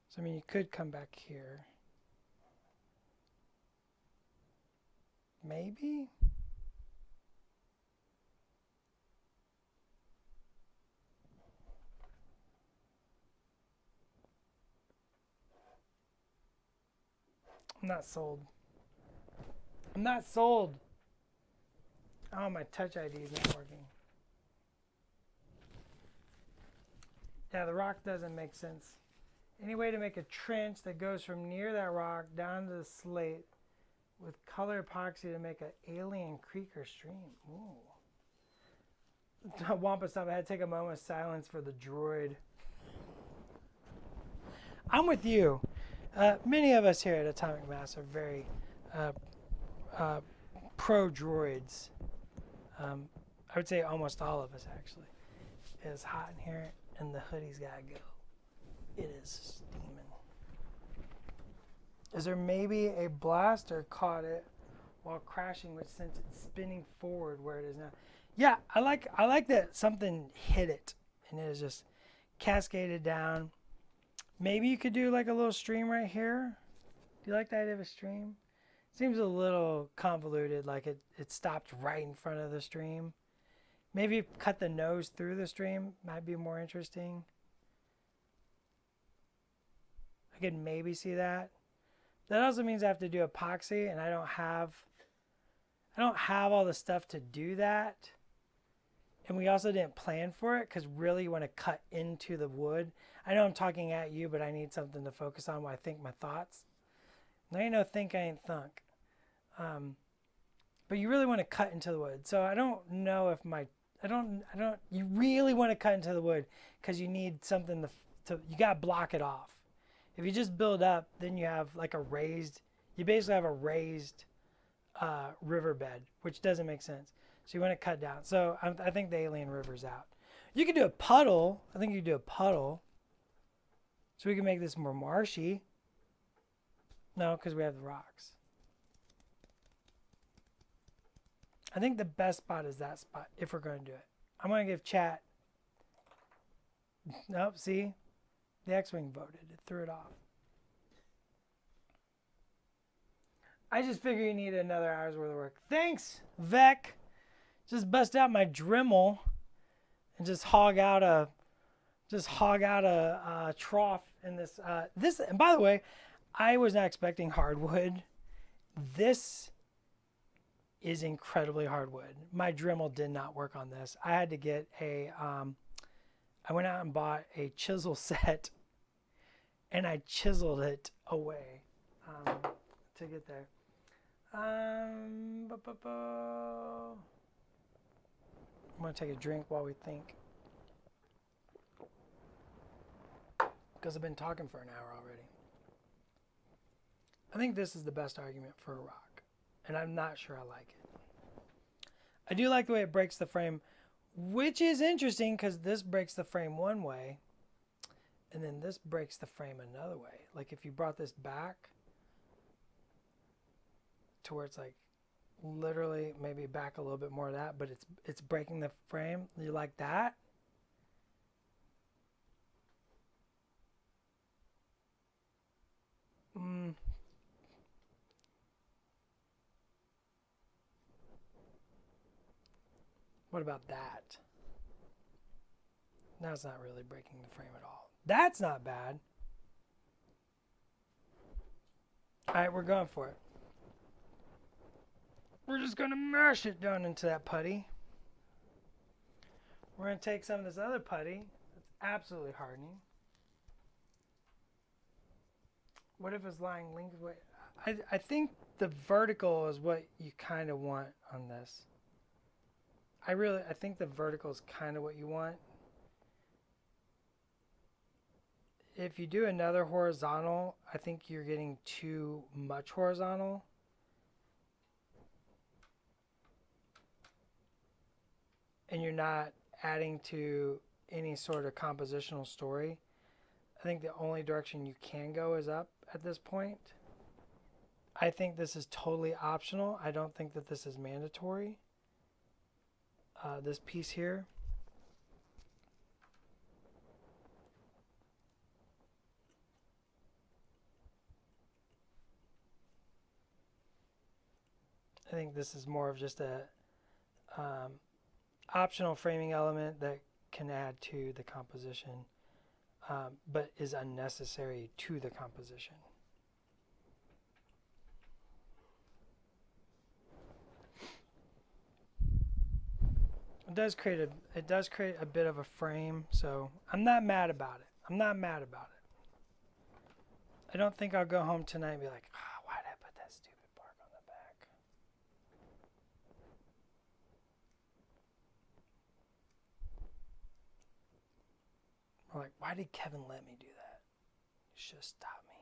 So I mean you could come back here. Maybe? I'm not sold. I'm not sold. Oh, my Touch ID is not working. Yeah, the rock doesn't make sense. Any way to make a trench that goes from near that rock down to the slate with color epoxy to make an alien creek or stream. Ooh. Wampa stuff. I had to take a moment of silence for the droid. I'm with you. Many of us here at Atomic Mass are very pro droids. I would say almost all of us actually. It's hot in here and the hoodie's gotta go. It is steaming. Is there maybe a blaster caught it while crashing, which sent it spinning forward where it is now? Yeah, I like that something hit it and it is just cascaded down. Maybe you could do like a little stream right here. Do you like the idea of a stream? Seems a little convoluted, like it stopped right in front of the stream. Maybe cut the nose through the stream, might be more interesting. I could maybe see that. That also means I have to do epoxy, and I don't have all the stuff to do that. And we also didn't plan for it, because really you want to cut into the wood. I know I'm talking at you, but I need something to focus on while I think my thoughts. There ain't no think, I ain't thunk. But but you really want to cut into the wood. So I don't know if you really want to cut into the wood because you need something you got to block it off. If you just build up, then you have like you basically have a raised riverbed, which doesn't make sense. So you want to cut down. So I think the alien river's out. You could do a puddle. I think you could do a puddle. So we can make this more marshy. No, because we have the rocks. I think the best spot is that spot if we're going to do it. I'm going to give chat. Nope, see? The X-Wing voted. It threw it off. I just figure you need another hour's worth of work. Thanks, Vec. Just bust out my Dremel and just hog out a trough in this. And by the way, I was not expecting hardwood. This is incredibly hardwood. My Dremel did not work on this. I had to get I went out and bought a chisel set and I chiseled it away to get there. I'm going to take a drink while we think. Because I've been talking for an hour already. I think this is the best argument for a rock. And I'm not sure I like it. I do like the way it breaks the frame, which is interesting because this breaks the frame one way. And then this breaks the frame another way. Like if you brought this back to where it's like literally maybe back a little bit more of that, but it's breaking the frame. You like that? What about that? That's not really breaking the frame at all. That's not bad. All right, we're going for it. We're just going to mash it down into that putty. We're going to take some of this other putty that's absolutely hardening. What if it's lying lengthwise? I think the vertical is what you kind of want on this. I think the vertical is kind of what you want. If you do another horizontal, I think you're getting too much horizontal. And you're not adding to any sort of compositional story. I think the only direction you can go is up at this point. I think this is totally optional. I don't think that this is mandatory. This piece here. I think this is more of just a optional framing element that can add to the composition, but is unnecessary to the composition. It does create a bit of a frame, so I'm not mad about it. I don't think I'll go home tonight and be like, why did I put that stupid bark on the back? Or like, why did Kevin let me do that? You should have stopped me.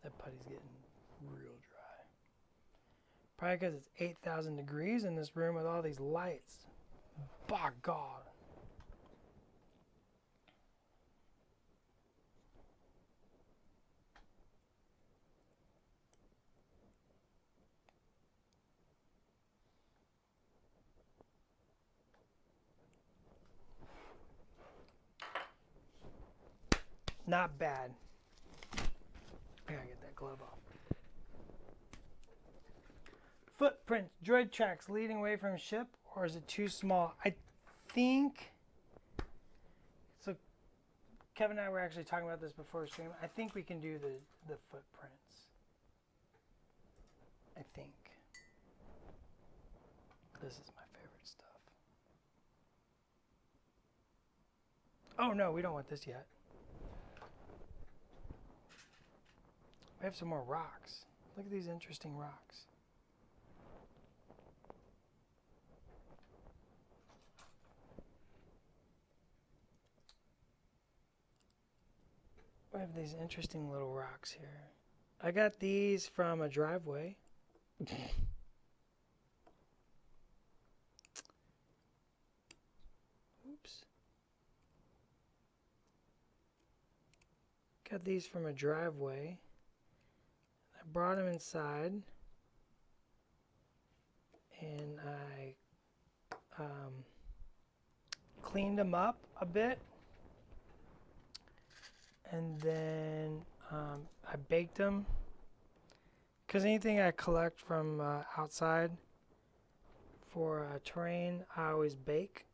That putty's getting real dry. Probably because it's 8,000 degrees in this room with all these lights. By God. Not bad. I gotta get that glove off. Footprints, droid tracks leading away from ship, or is it too small? I think, so Kevin and I were actually talking about this before stream. I think we can do the footprints. I think. This is my favorite stuff. Oh no, we don't want this yet. We have some more rocks. Look at these interesting rocks. We have these interesting little rocks here. I got these from a driveway. Oops. Got these from a driveway. I brought them inside. And I cleaned them up a bit. And then I baked them. Because anything I collect from outside for terrain, I always bake.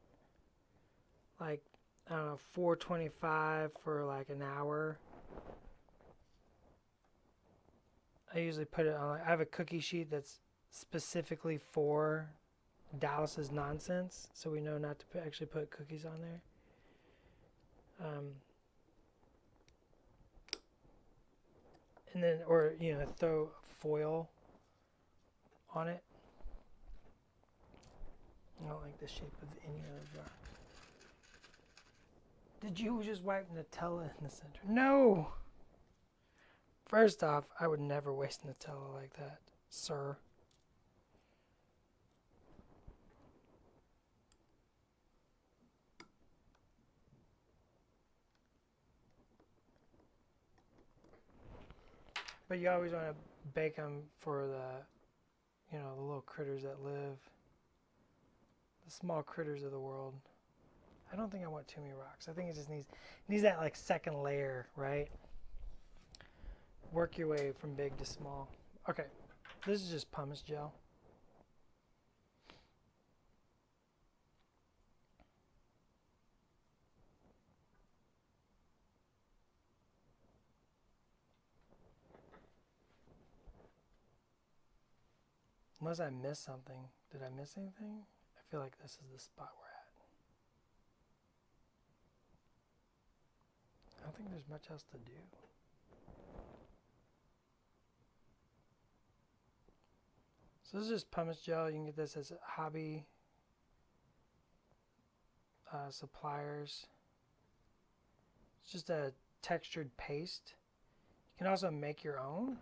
Like, I don't know, 425 for like an hour. I usually put it on, I have a cookie sheet that's specifically for Dallas's nonsense, so we know not to actually put cookies on there. And then, or, you know, throw foil on it. I don't like the shape of any of those rocks. Did you just wipe Nutella in the center? No! First off, I would never waste Nutella like that, sir. But you always want to bake them for the, you know, the little critters that live, the small critters of the world. I don't think I want too many rocks. I think it just needs that like second layer, right? Work your way from big to small. Okay, this is just pumice gel. Unless I missed something. Did I miss anything? I feel like this is the spot we're at. I don't think there's much else to do. So this is just pumice gel. You can get this as hobby suppliers. It's just a textured paste. You can also make your own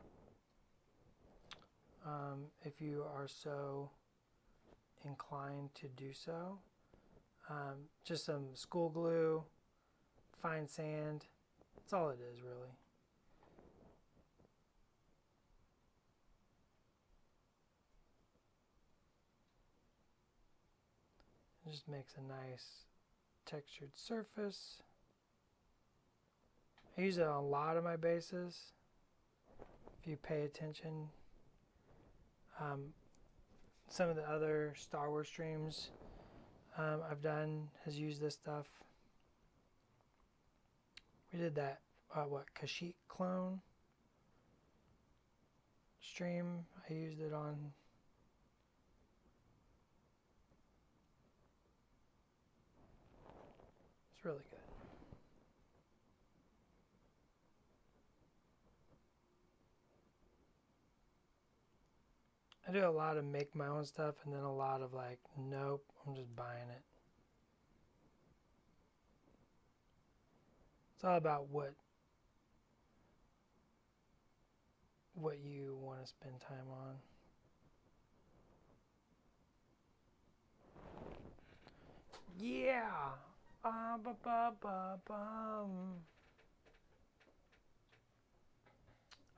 if you are so inclined to do so. Just some school glue, fine sand. That's all it is, really. It just makes a nice textured surface. I use it on a lot of my bases. If you pay attention, some of the other Star Wars streams I've done has used this stuff. We did that, Kashyyyk clone stream. I used it on. It's really good. I do a lot of make my own stuff and then a lot of like, nope, I'm just buying it. It's all about what you want to spend time on. Yeah.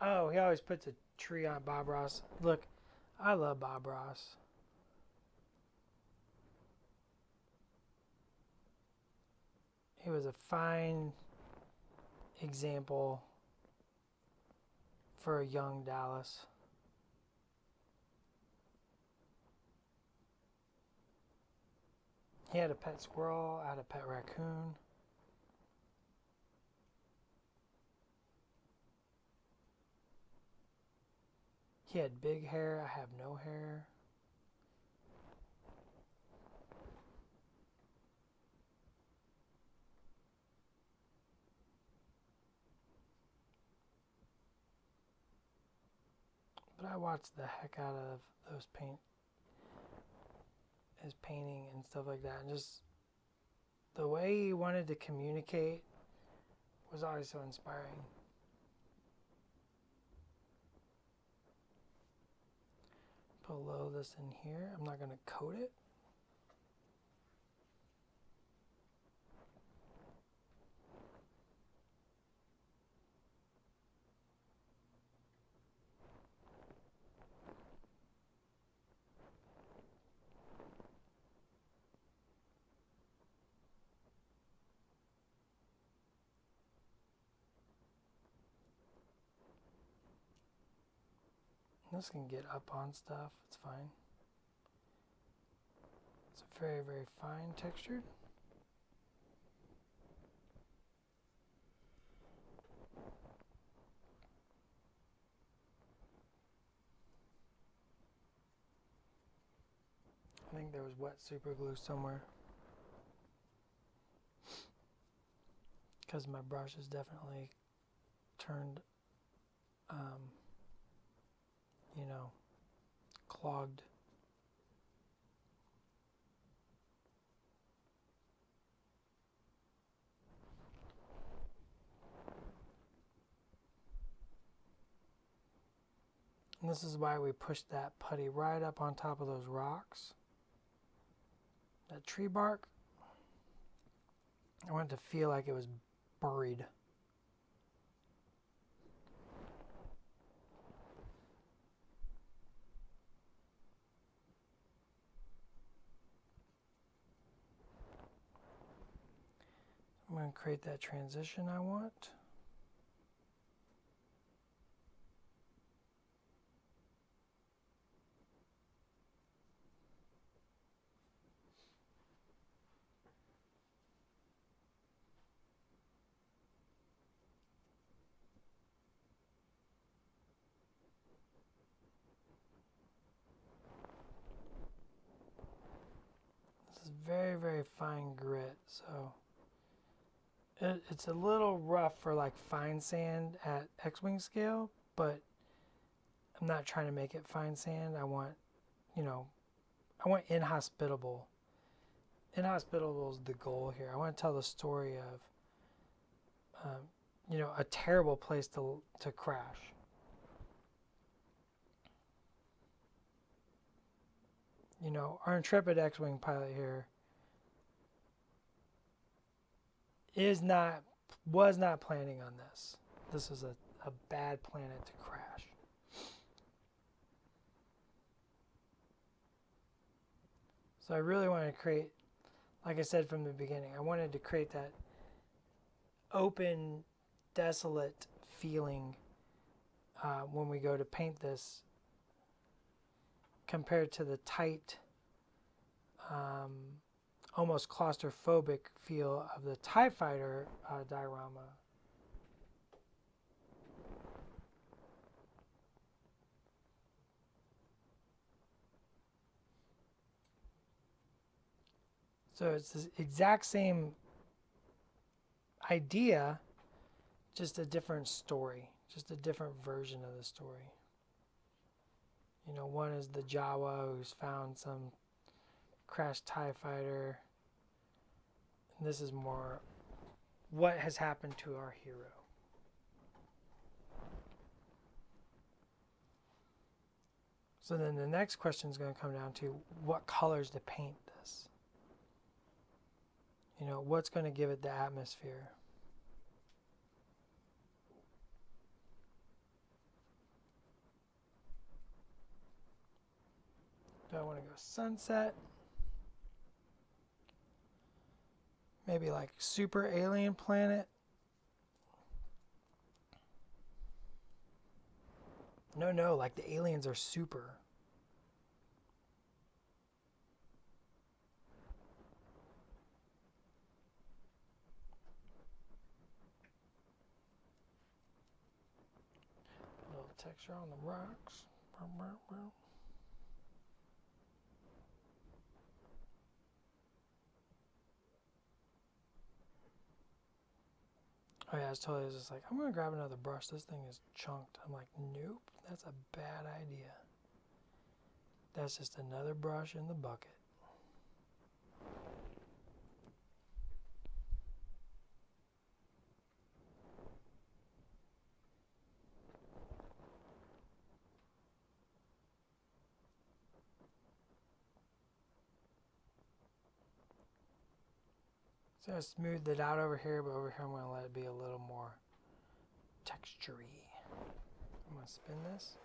Oh, he always puts a tree on Bob Ross. Look, I love Bob Ross. He was a fine example for a young Dallas. He had a pet squirrel, I had a pet raccoon. He had big hair, I have no hair. But I watched the heck out of his painting and stuff like that, and just the way he wanted to communicate was always so inspiring. Below this in here, I'm not going to coat it. This can get up on stuff, it's fine. It's very, very fine textured. I think there was wet super glue somewhere, because my brush is definitely turned, clogged. And this is why we pushed that putty right up on top of those rocks. That tree bark, I wanted to feel like it was buried. I'm going to create that transition I want. This is very, very fine grit, so it's a little rough for like fine sand at X-Wing scale, but I'm not trying to make it fine sand. I want inhospitable. Inhospitable is the goal here. I want to tell the story of, a terrible place to crash. Our intrepid X-Wing pilot here was not planning on this. This was a bad planet to crash. So I really wanted to create, like I said from the beginning, I wanted to create that open, desolate feeling when we go to paint this, compared to the tight, almost claustrophobic feel of the TIE Fighter diorama. So it's the exact same idea, just a different story, just a different version of the story. One is the Jawa who's found some crashed TIE fighter. And this is more what has happened to our hero. So then the next question is going to come down to what colors to paint this. What's going to give it the atmosphere. Do I want to go sunset? Maybe like super alien planet? No, like the aliens are super. A little texture on the rocks. Oh yeah, I was totally just like, I'm gonna grab another brush. This thing is chunked. I'm like, nope, that's a bad idea. That's just another brush in the bucket. So I smoothed it out over here, but over here I'm going to let it be a little more texture-y. I'm going to spin this.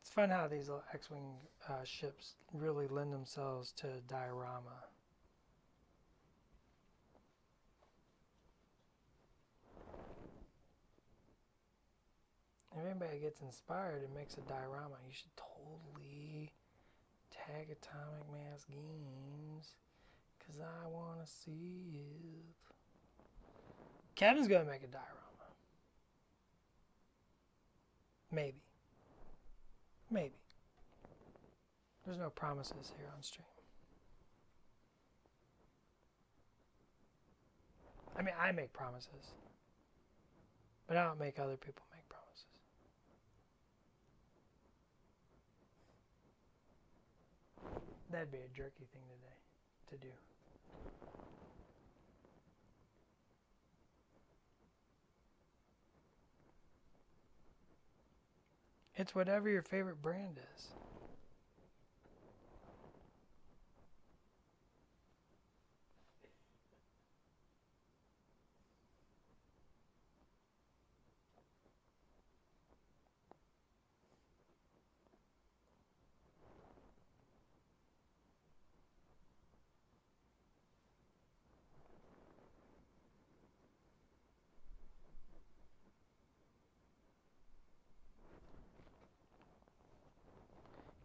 It's fun how these little X-Wing ships really lend themselves to diorama. If anybody gets inspired and makes a diorama, you should totally tag Atomic Mass Games, because I want to see it. Kevin's going to make a diorama. Maybe. Maybe. There's no promises here on stream. I mean, I make promises, but I don't make other people make promises. That'd be a jerky thing today to do. It's whatever your favorite brand is.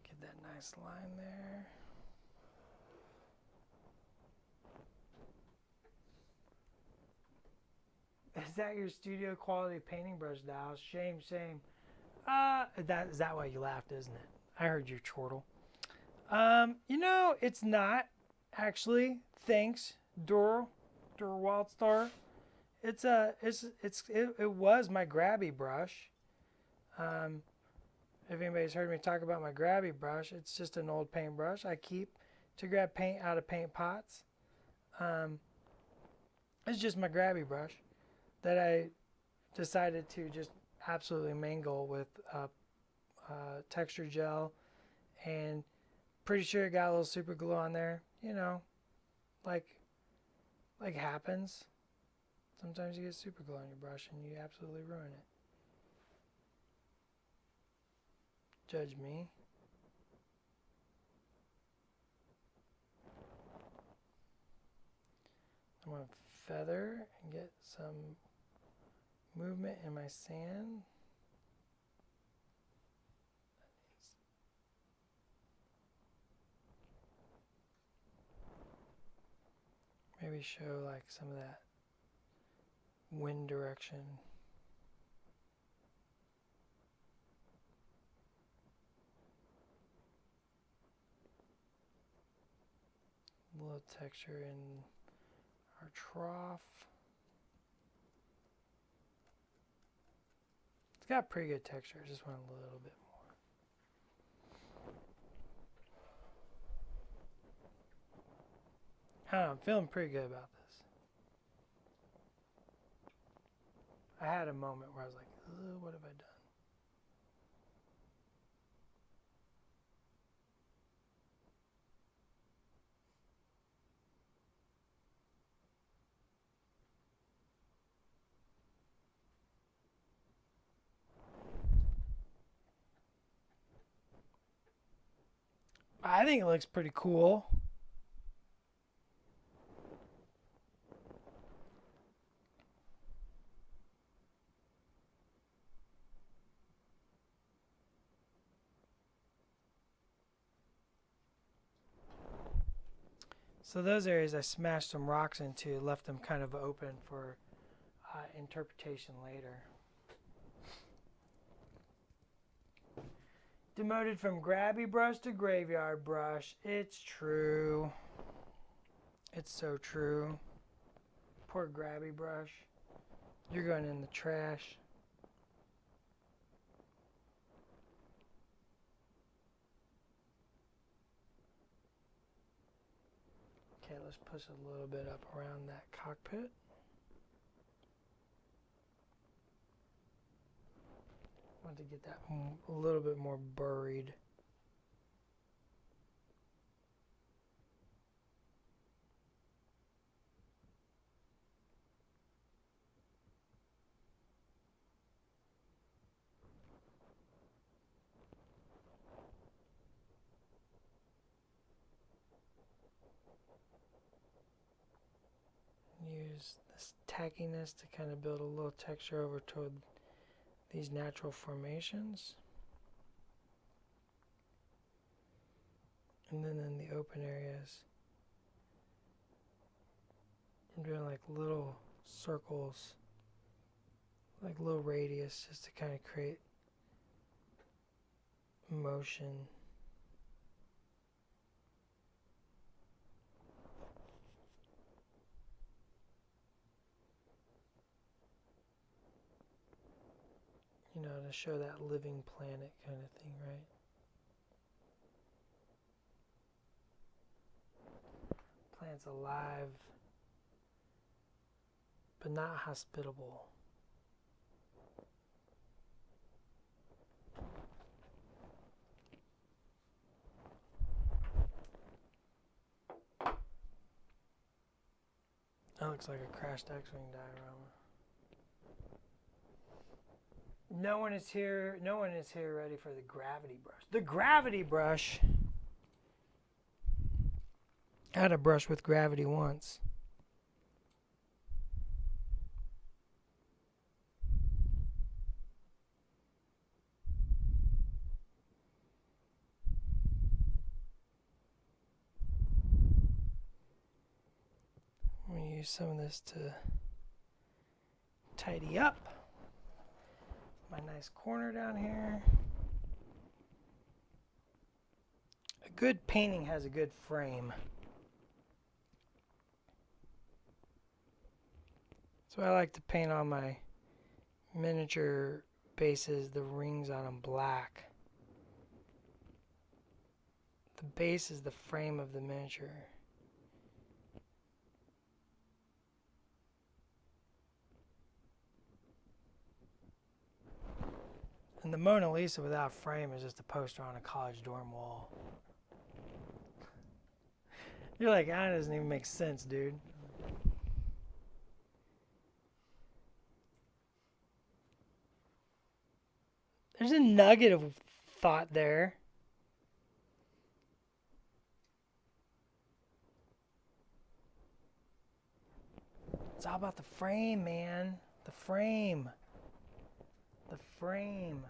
Get that nice line there. Is that your studio quality painting brush, Dow? Shame, shame. Is that why you laughed, isn't it? I heard your chortle. You know, it's not actually. Thanks, Dur Waldstar. It was my grabby brush. If anybody's heard me talk about my grabby brush, it's just an old paintbrush I keep to grab paint out of paint pots. It's just my grabby brush that I decided to just absolutely mangle with texture gel, and pretty sure it got a little super glue on there. You know, like happens. Sometimes you get super glue on your brush and you absolutely ruin it. Judge me. I'm going to feather and get some movement in my sand. Maybe show like some of that wind direction. A little texture in our trough. It's got pretty good texture. I just want a little bit more. I don't know, I'm feeling pretty good about this. I had a moment where I was like, what have I done? I think it looks pretty cool. So those areas I smashed some rocks into, left them kind of open for interpretation later. Demoted from grabby brush to graveyard brush. It's true. It's so true. Poor grabby brush. You're going in the trash. Okay, let's push a little bit up around that cockpit. I want to get that a little bit more buried. Use this tackiness to kind of build a little texture over toward these natural formations. And then in the open areas, I'm doing like little circles, like little radius, just to kind of create motion. You know, to show that living planet kind of thing, right? Plants alive, but not hospitable. That looks like a crashed X-wing diorama. No one is here ready for the gravity brush. The gravity brush. I had a brush with gravity once. I'm going to use some of this to tidy up my nice corner down here. A good painting has a good frame. So I like to paint all my miniature bases, the rings on them, black. The base is the frame of the miniature. And the Mona Lisa without frame is just a poster on a college dorm wall. You're like, that doesn't even make sense, dude. There's a nugget of thought there. It's all about the frame, man. The frame. The frame.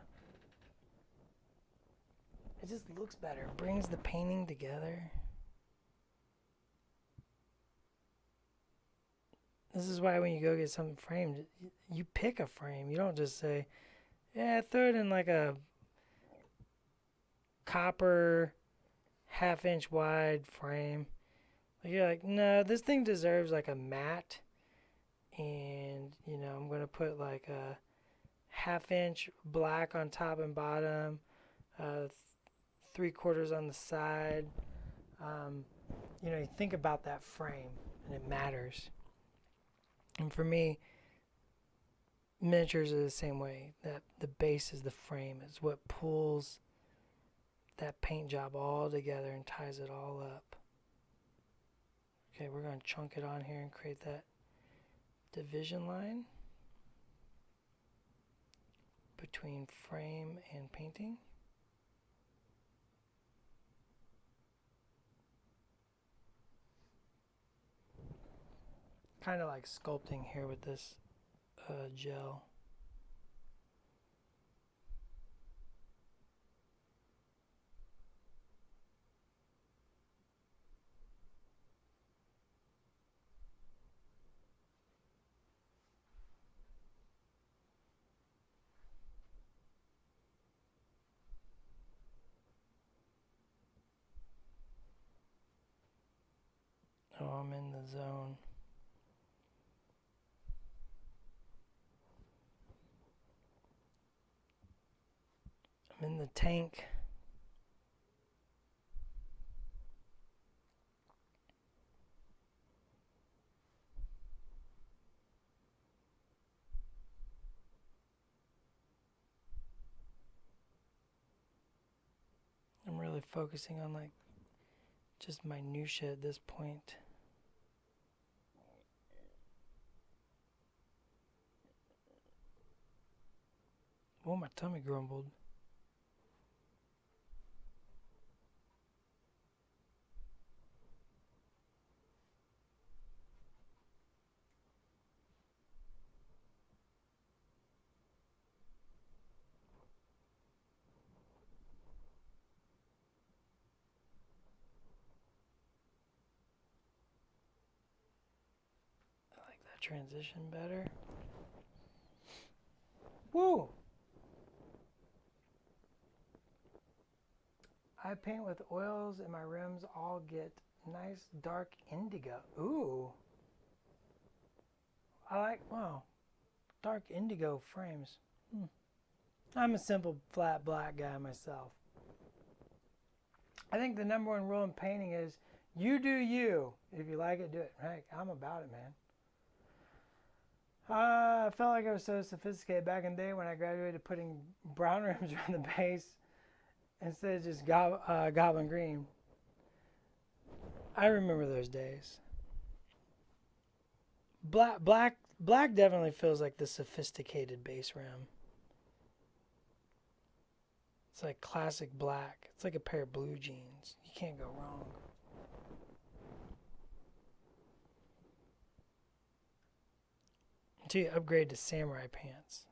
It just looks better. It brings the painting together. This is why when you go get something framed, you pick a frame. You don't just say, yeah, throw it in like a copper 1/2 inch wide frame. Like you're like, no, this thing deserves like a matte. And, you know, I'm going to put like a 1/2 inch black on top and bottom, 3/4 on the side. You know, you think about that frame and it matters. And for me, miniatures are the same way. That the base is the frame. It's what pulls that paint job all together and ties it all up. Okay, we're going to chunk it on here and create that division line between frame and painting. Kind of like sculpting here with this gel. Oh, I'm in the zone. I'm in the tank. I'm really focusing on like just minutia at this point. Oh, my tummy grumbled. I like that transition better. Woo! I paint with oils and my rims all get nice dark indigo. Ooh. I like, wow, dark indigo frames. I'm a simple flat black guy myself. I think the number one rule in painting is you do you. If you like it, do it. Heck, I'm about it, man. I felt like I was so sophisticated back in the day when I graduated putting brown rims around the base instead of just goblin green. I remember those days. Black definitely feels like the sophisticated base rim. It's like classic black. It's like a pair of blue jeans. You can't go wrong. Until you upgrade to samurai pants.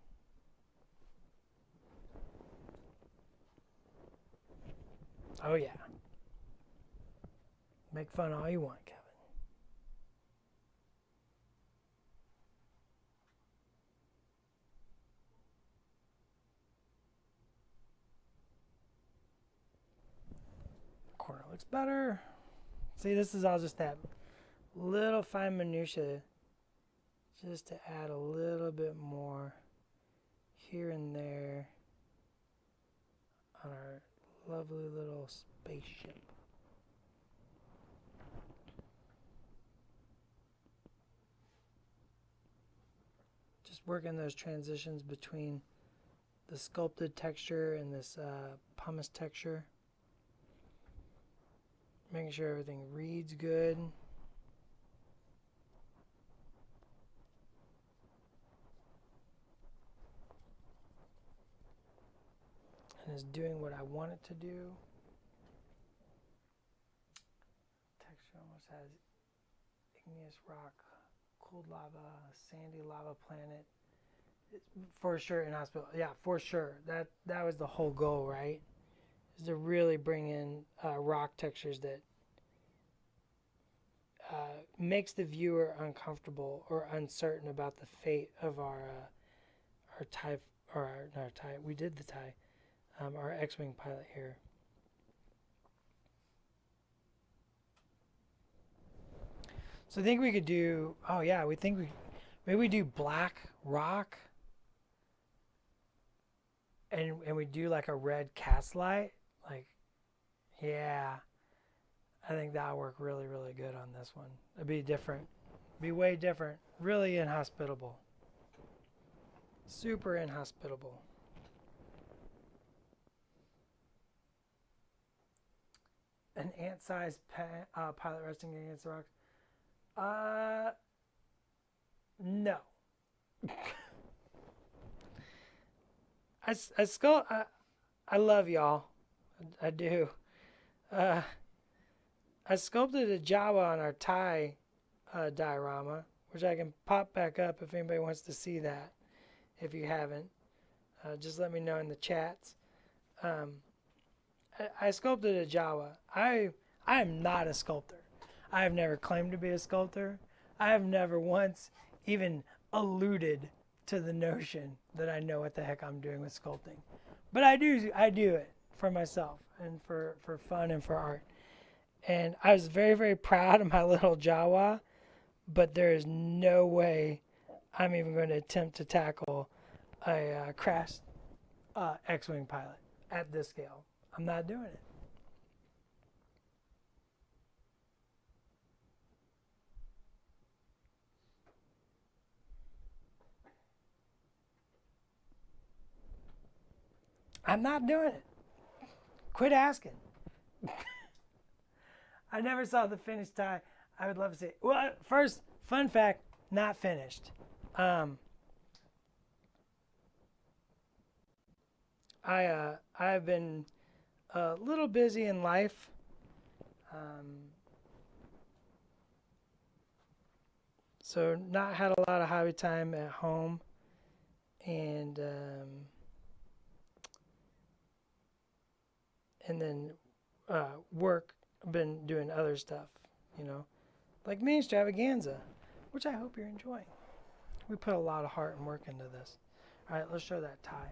Oh yeah. Make fun all you want, Kevin. Corner looks better. See, this is all just that little fine minutia, just to add a little bit more here and there on our lovely little spaceship. Just working those transitions between the sculpted texture and this pumice texture. Making sure everything reads good. And is doing what I want it to do. Texture almost has igneous rock, cooled lava, sandy lava planet. For sure in hospital. Yeah, for sure. That was the whole goal, right? Is to really bring in rock textures that makes the viewer uncomfortable or uncertain about the fate of our TIE, or not our TIE. We did the TIE, our X-wing pilot here. So I think we could do. Oh yeah, maybe we do black rock, and we do like a red cast light. Like, yeah. I think that'll work really, really good on this one. It'd be different. Be way different. Really inhospitable. Super inhospitable. An ant-sized pilot resting against the rocks? No. I love y'all. I do. I sculpted a Jawa on our Thai diorama, which I can pop back up if anybody wants to see that. If you haven't, just let me know in the chats. I sculpted a Jawa. I am not a sculptor. I have never claimed to be a sculptor. I have never once even alluded to the notion that I know what the heck I'm doing with sculpting. But I do it for myself and for fun and for art. And I was very, very proud of my little Jawa, but there is no way I'm even going to attempt to tackle a crashed X-Wing pilot at this scale. I'm not doing it. I'm not doing it. Quit asking. I never saw the finished tie. I would love to see it. Well, first, fun fact, not finished. I've been a little busy in life. So not had a lot of hobby time at home, and then work. Been doing other stuff, like Ministravaganza, which I hope you're enjoying. We put a lot of heart and work into this. All right, let's show that tie.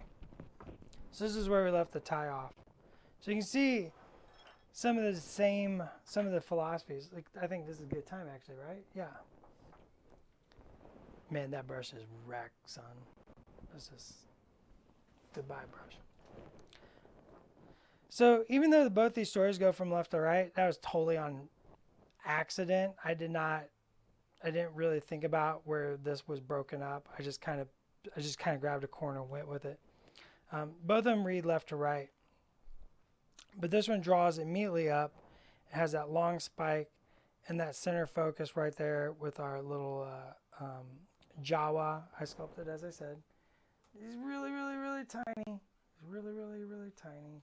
So this is where we left the tie off. So you can see some of the philosophies. Like, I think this is a good time actually, right? Yeah. Man, that brush is wrecked, son. This is goodbye brush. So even though both these stories go from left to right, that was totally on accident. I didn't really think about where this was broken up. I just kind of grabbed a corner and went with it. Both of them read left to right, but this one draws immediately up. It has that long spike and that center focus right there with our little Jawa I sculpted, as I said. He's really, really, really tiny. He's really, really, really tiny.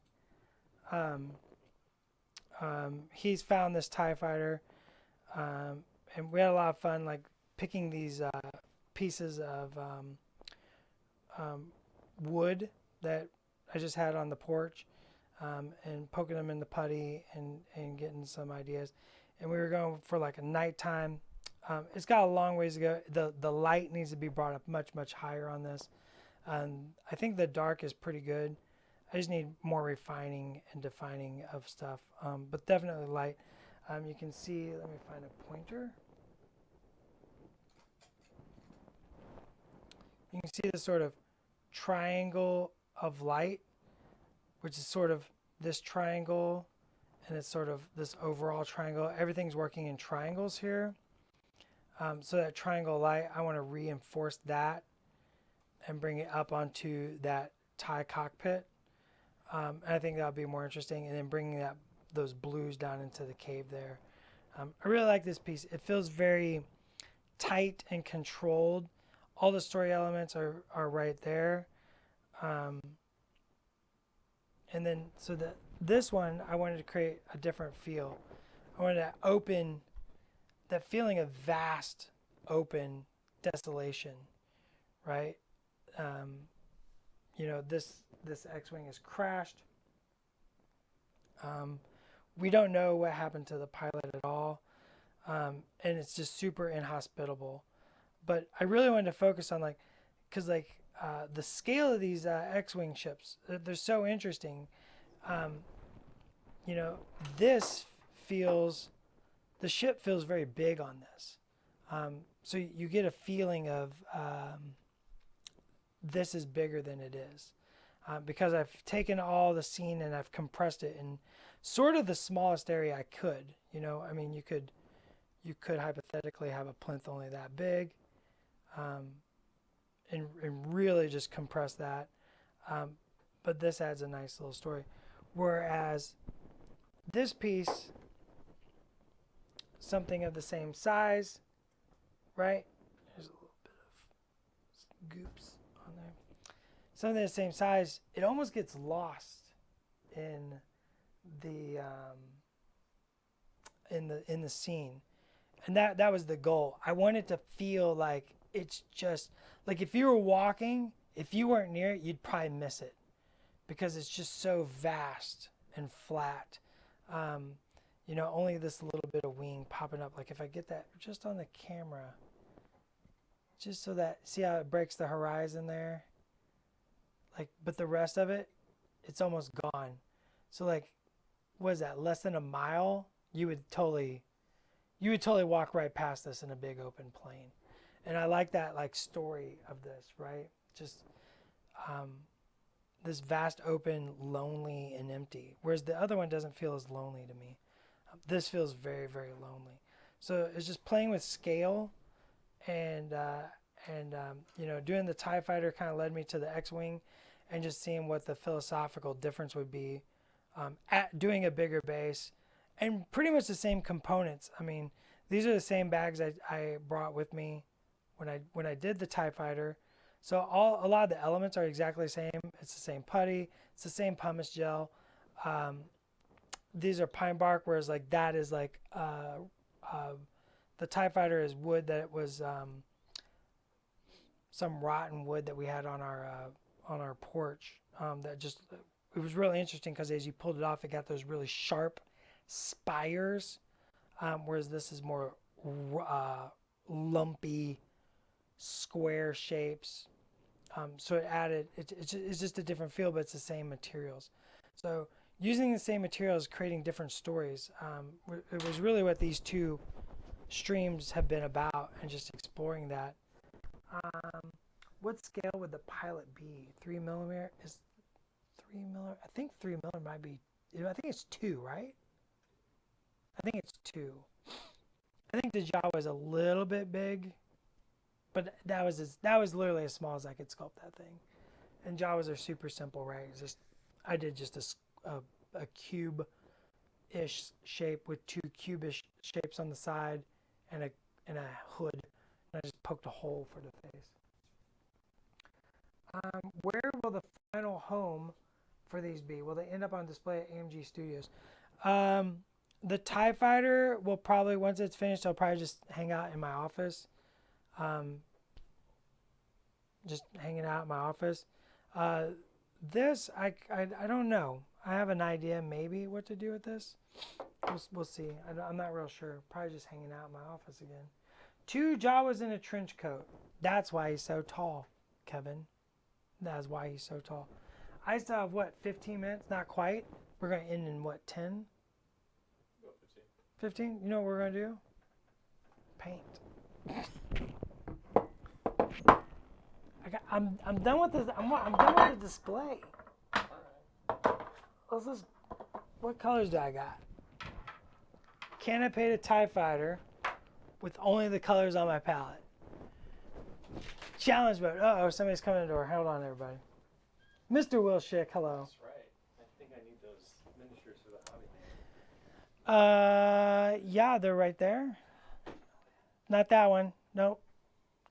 He's found this TIE fighter, and we had a lot of fun, like picking these pieces of wood that I just had on the porch, and poking them in the putty and getting some ideas. And we were going for like a nighttime. It's got a long ways to go. The light needs to be brought up much, much higher on this. I think the dark is pretty good. I just need more refining and defining of stuff, but definitely light. You can see, let me find a pointer. You can see this sort of triangle of light, which is sort of this triangle, and it's sort of this overall triangle. Everything's working in triangles here. So that triangle light, I want to reinforce that and bring it up onto that TIE cockpit. And I think that'll be more interesting. And then bringing those blues down into the cave there. I really like this piece. It feels very tight and controlled. All the story elements are right there. And then this one, I wanted to create a different feel. I wanted to open that feeling of vast, open desolation, right? This X-Wing is crashed. We don't know what happened to the pilot at all, and it's just super inhospitable. But I really wanted to focus on because the scale of these X-Wing ships, they're so interesting. The ship feels very big on this. So you get a feeling of this is bigger than it is. Because I've taken all the scene and I've compressed it in sort of the smallest area I could. You could hypothetically have a plinth only that big, and really just compress that. But this adds a nice little story. Whereas this piece, something of the same size, right? There's a little bit of goops on there. Something of the same size, it almost gets lost in the scene. And that was the goal. I wanted to feel like it's just like if you were walking, if you weren't near it, you'd probably miss it because it's just so vast and flat. Only this little bit of wing popping up. Like if I get that just on the camera, just so that, see how it breaks the horizon there? But the rest of it, it's almost gone. So what is that, less than a mile you would totally walk right past this in a big open plain. And I like that like story of this, right? Just this vast open, lonely and empty. Whereas the other one doesn't feel as lonely to me. This feels very, very lonely. So it's just playing with scale, and doing the TIE Fighter kind of led me to the X-Wing, and just seeing what the philosophical difference would be at doing a bigger base, and pretty much the same components. I mean, these are the same bags I brought with me when I did the TIE Fighter. So a lot of the elements are exactly the same. It's the same putty. It's the same pumice gel. These are pine bark, whereas like that is like the TIE Fighter is wood that it was some rotten wood that we had on our porch. It was really interesting because as you pulled it off, it got those really sharp spires, whereas this is more lumpy, square shapes. So it's just a different feel, but it's the same materials. So using the same materials, creating different stories. It was really what these two streams have been about, and just exploring that. What scale would the pilot be? 3mm is 3mm. I think 3mm might be. I think it's 2, right? I think it's 2. I think the jaw was a little bit big, but that was literally as small as I could sculpt that thing. And Jawas are super simple, right? It's just I did just a cube-ish shape with 2 cube-ish shapes on the side, and a hood, and I just poked a hole for the face. Where will the final home for these be? Will they end up on display at AMG Studios? The TIE Fighter will probably, once it's finished, I'll probably just hang out in my office. Just hanging out in my office. This, I don't know. I have an idea maybe what to do with this. We'll see. I'm not real sure. Probably just hanging out in my office again. 2 Jawas in a trench coat. That's why he's so tall, Kevin. That's why he's so tall. I still have, 15 minutes? Not quite. We're going to end in, 10? 15? You know what we're going to do? Paint. I'm done with this. I'm done with the display. What colors do I got? Canopated TIE Fighter with only the colors on my palette. Challenge mode. Uh-oh, somebody's coming to the door. Hold on, everybody. Mr. Wilshick, hello. That's right. I think I need those miniatures for the hobby. Yeah, they're right there. Not that one. Nope.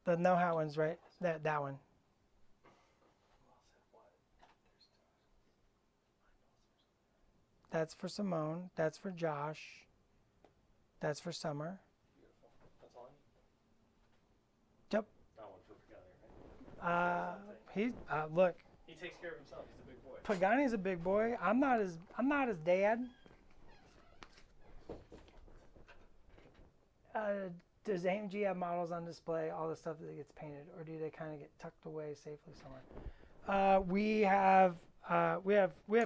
The no hat one's right. That one. That's for Simone. That's for Josh. That's for Summer. Beautiful. That's all I need. Yep. Got one for Pagani, right? Look. He takes care of himself. He's a big boy. Pagani's a big boy. I'm not his dad. Does AMG have models on display, all the stuff that gets painted, or do they kind of get tucked away safely somewhere? We have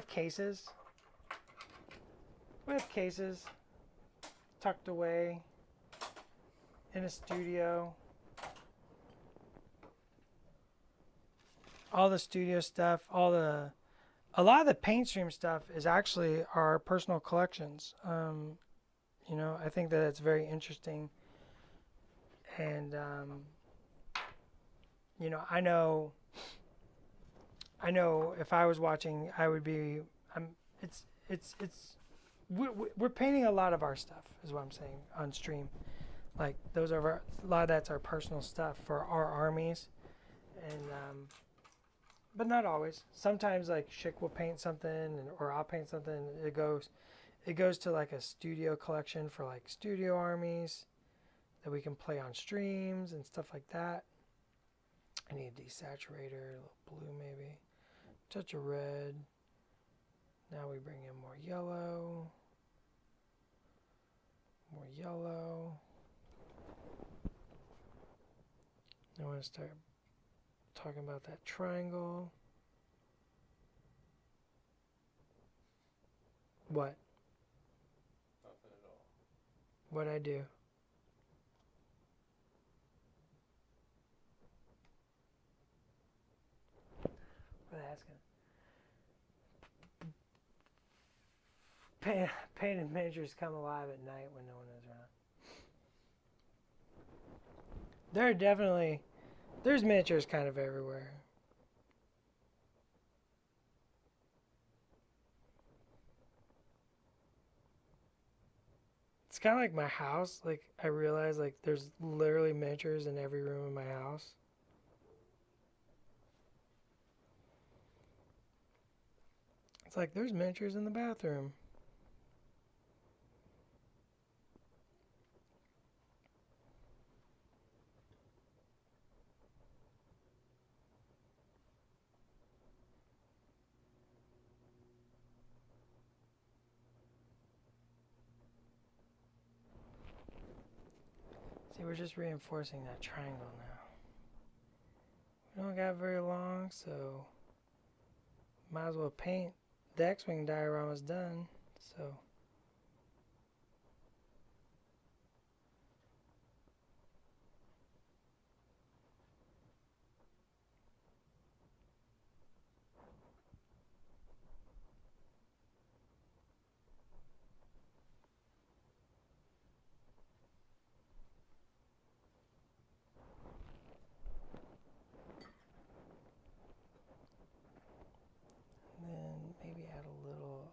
cases. We have cases tucked away in a studio. All the studio stuff, a lot of the paint stream stuff is actually our personal collections. I think that it's very interesting. And, I know if I was watching, I would be, we're painting a lot of our stuff is what I'm saying on stream. Like a lot of that's our personal stuff for our armies. And, but not always. Sometimes like Schick will paint something or I'll paint something. It goes to like a studio collection for like studio armies that we can play on streams and stuff like that. I need a desaturator, a little blue maybe, touch of red. Now we bring in more yellow. I want to start talking about that triangle. What? Nothing at all. What'd I do? What are they asking? Painted miniatures come alive at night when no one is around. There's miniatures kind of everywhere. It's kind of like my house. Like, I realize, like, there's literally miniatures in every room in my house. It's like, there's miniatures in the bathroom. See, we're just reinforcing that triangle now. We don't got very long, so might as well paint. The X-Wing diorama's done, so. Then maybe add a little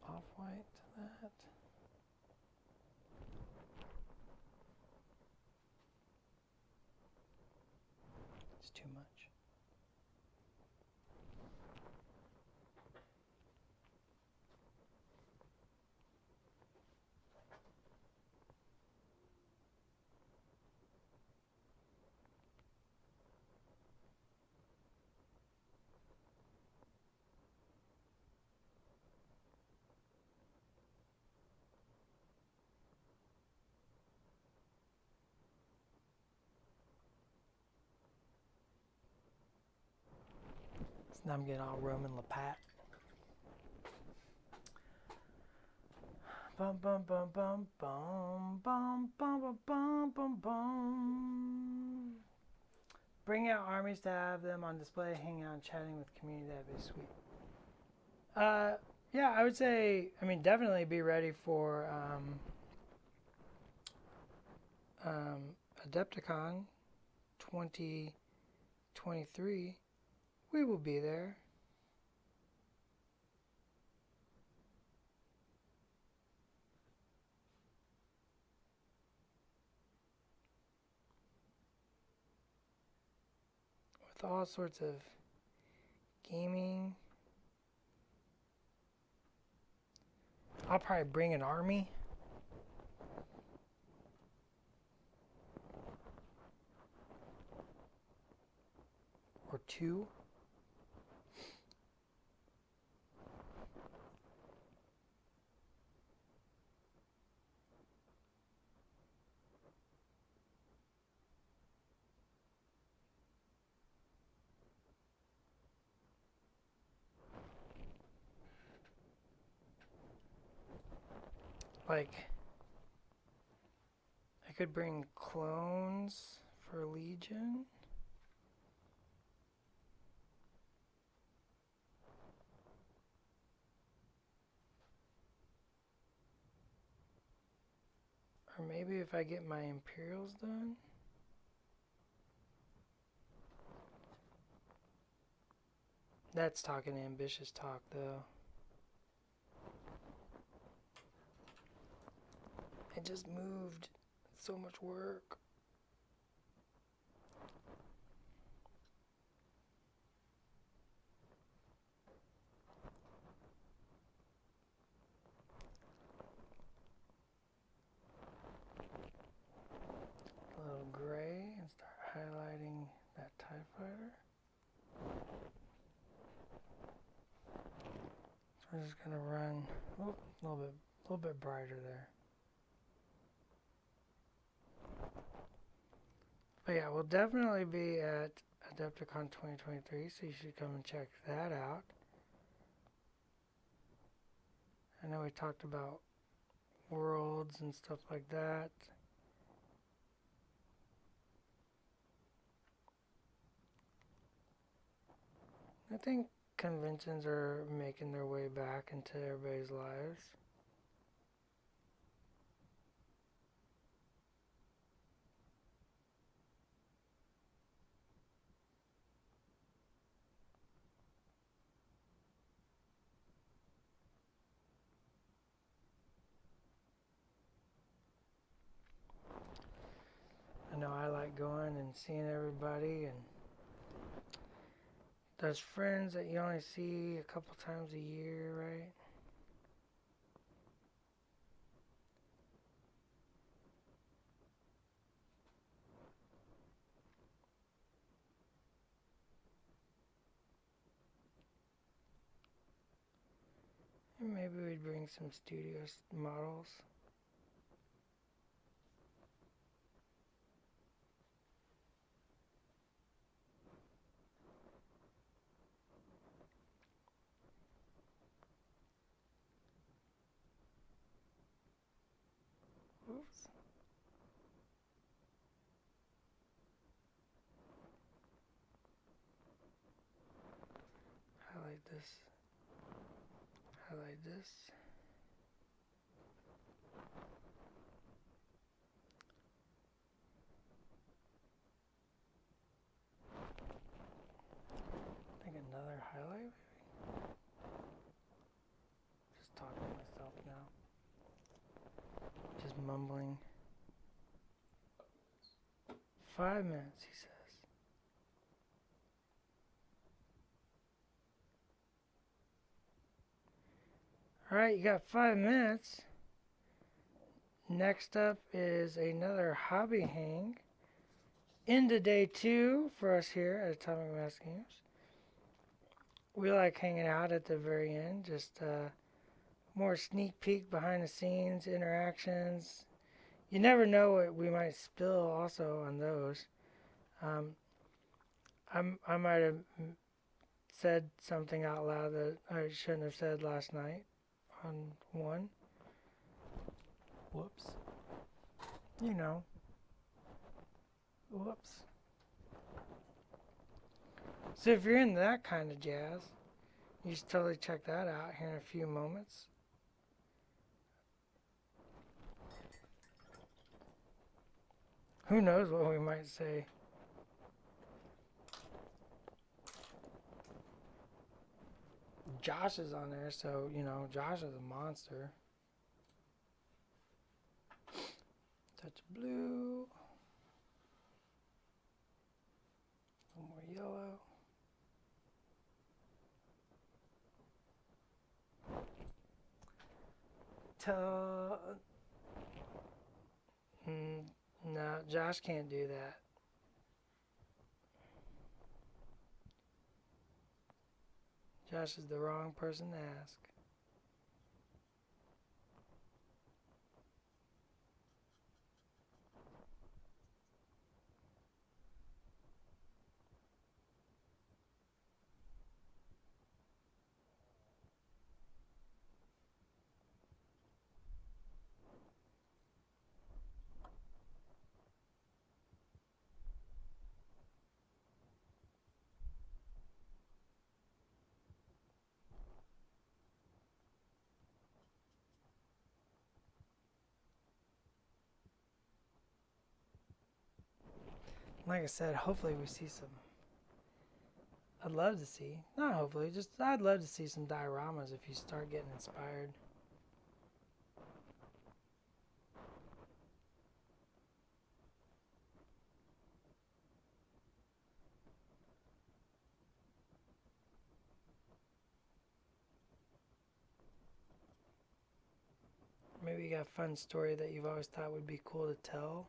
off-white to that. It's too much. So now I'm getting all Roman Lepat. Bum bum bum bum bum bum bum bum bum bum bum. Bring out armies to have them on display, hanging out and chatting with community. That'd be sweet. Yeah, I would say. I mean, definitely be ready for Adepticon 2023. We will be there. With all sorts of gaming. I'll probably bring an army. Or two. Like, I could bring clones for Legion. Or maybe if I get my Imperials done. That's talking ambitious talk, though. It just moved. It's so much work. A little gray and start highlighting that TIE fighter. So we're just gonna run a little bit brighter there. But yeah, we'll definitely be at Adepticon 2023, so you should come and check that out. I know we talked about worlds and stuff like that. I think conventions are making their way back into everybody's lives. I know I like going and seeing everybody, and those friends that you only see a couple times a year, right? And maybe we'd bring some studio models. Oops. Highlight this. Highlight this. I think another highlight, maybe? Just talking to myself now. Just mumbling. 5 minutes, he says. Alright, you got 5 minutes. Next up is another hobby hang. Into day 2 for us here at Atomic Mass Games. We like hanging out at the very end, just more sneak peek behind the scenes, interactions. You never know what we might spill also on those. I might have said something out loud that I shouldn't have said last night on one. Whoops. You know. Whoops. So if you're in that kind of jazz, you should totally check that out here in a few moments. Who knows what we might say. Josh is on there, so, you know, Josh is a monster. Touch of blue. A little more yellow. No, Josh can't do that. Josh is the wrong person to ask. Like I said, hopefully we see some. I'd love to see, not hopefully, just I'd love to see some dioramas if you start getting inspired. Maybe you got a fun story that you've always thought would be cool to tell.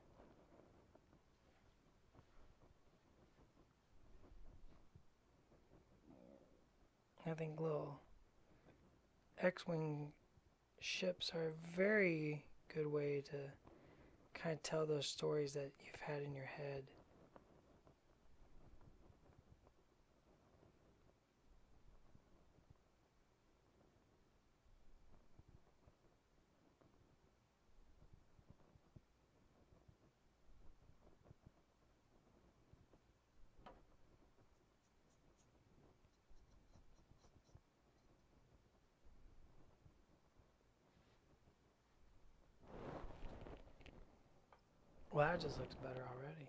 I think little X-Wing ships are a very good way to kind of tell those stories that you've had in your head. Well, that just looks better already.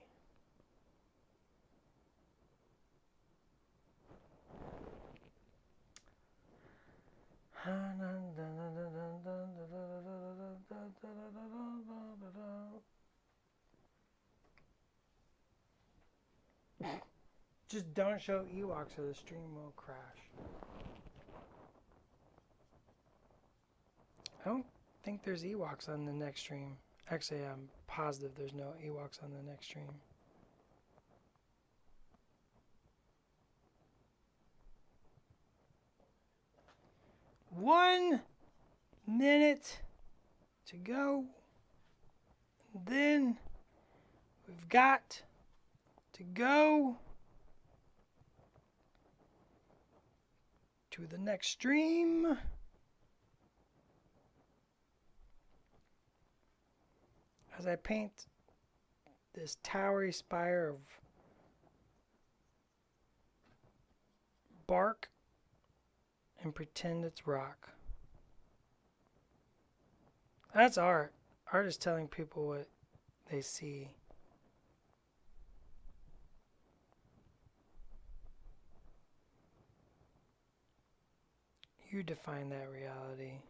Just don't show Ewoks or the stream will crash. I don't think there's Ewoks on the next stream. Actually, I'm positive there's no Ewoks on the next stream. One minute to go. Then we've got to go to the next stream. As I paint this towery spire of bark and pretend it's rock. That's art. Art is telling people what they see. You define that reality.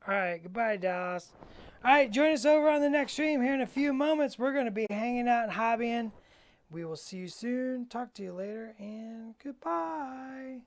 Alright, goodbye, Dallas. Alright, join us over on the next stream here in a few moments. We're going to be hanging out and hobbying. We will see you soon. Talk to you later, and goodbye.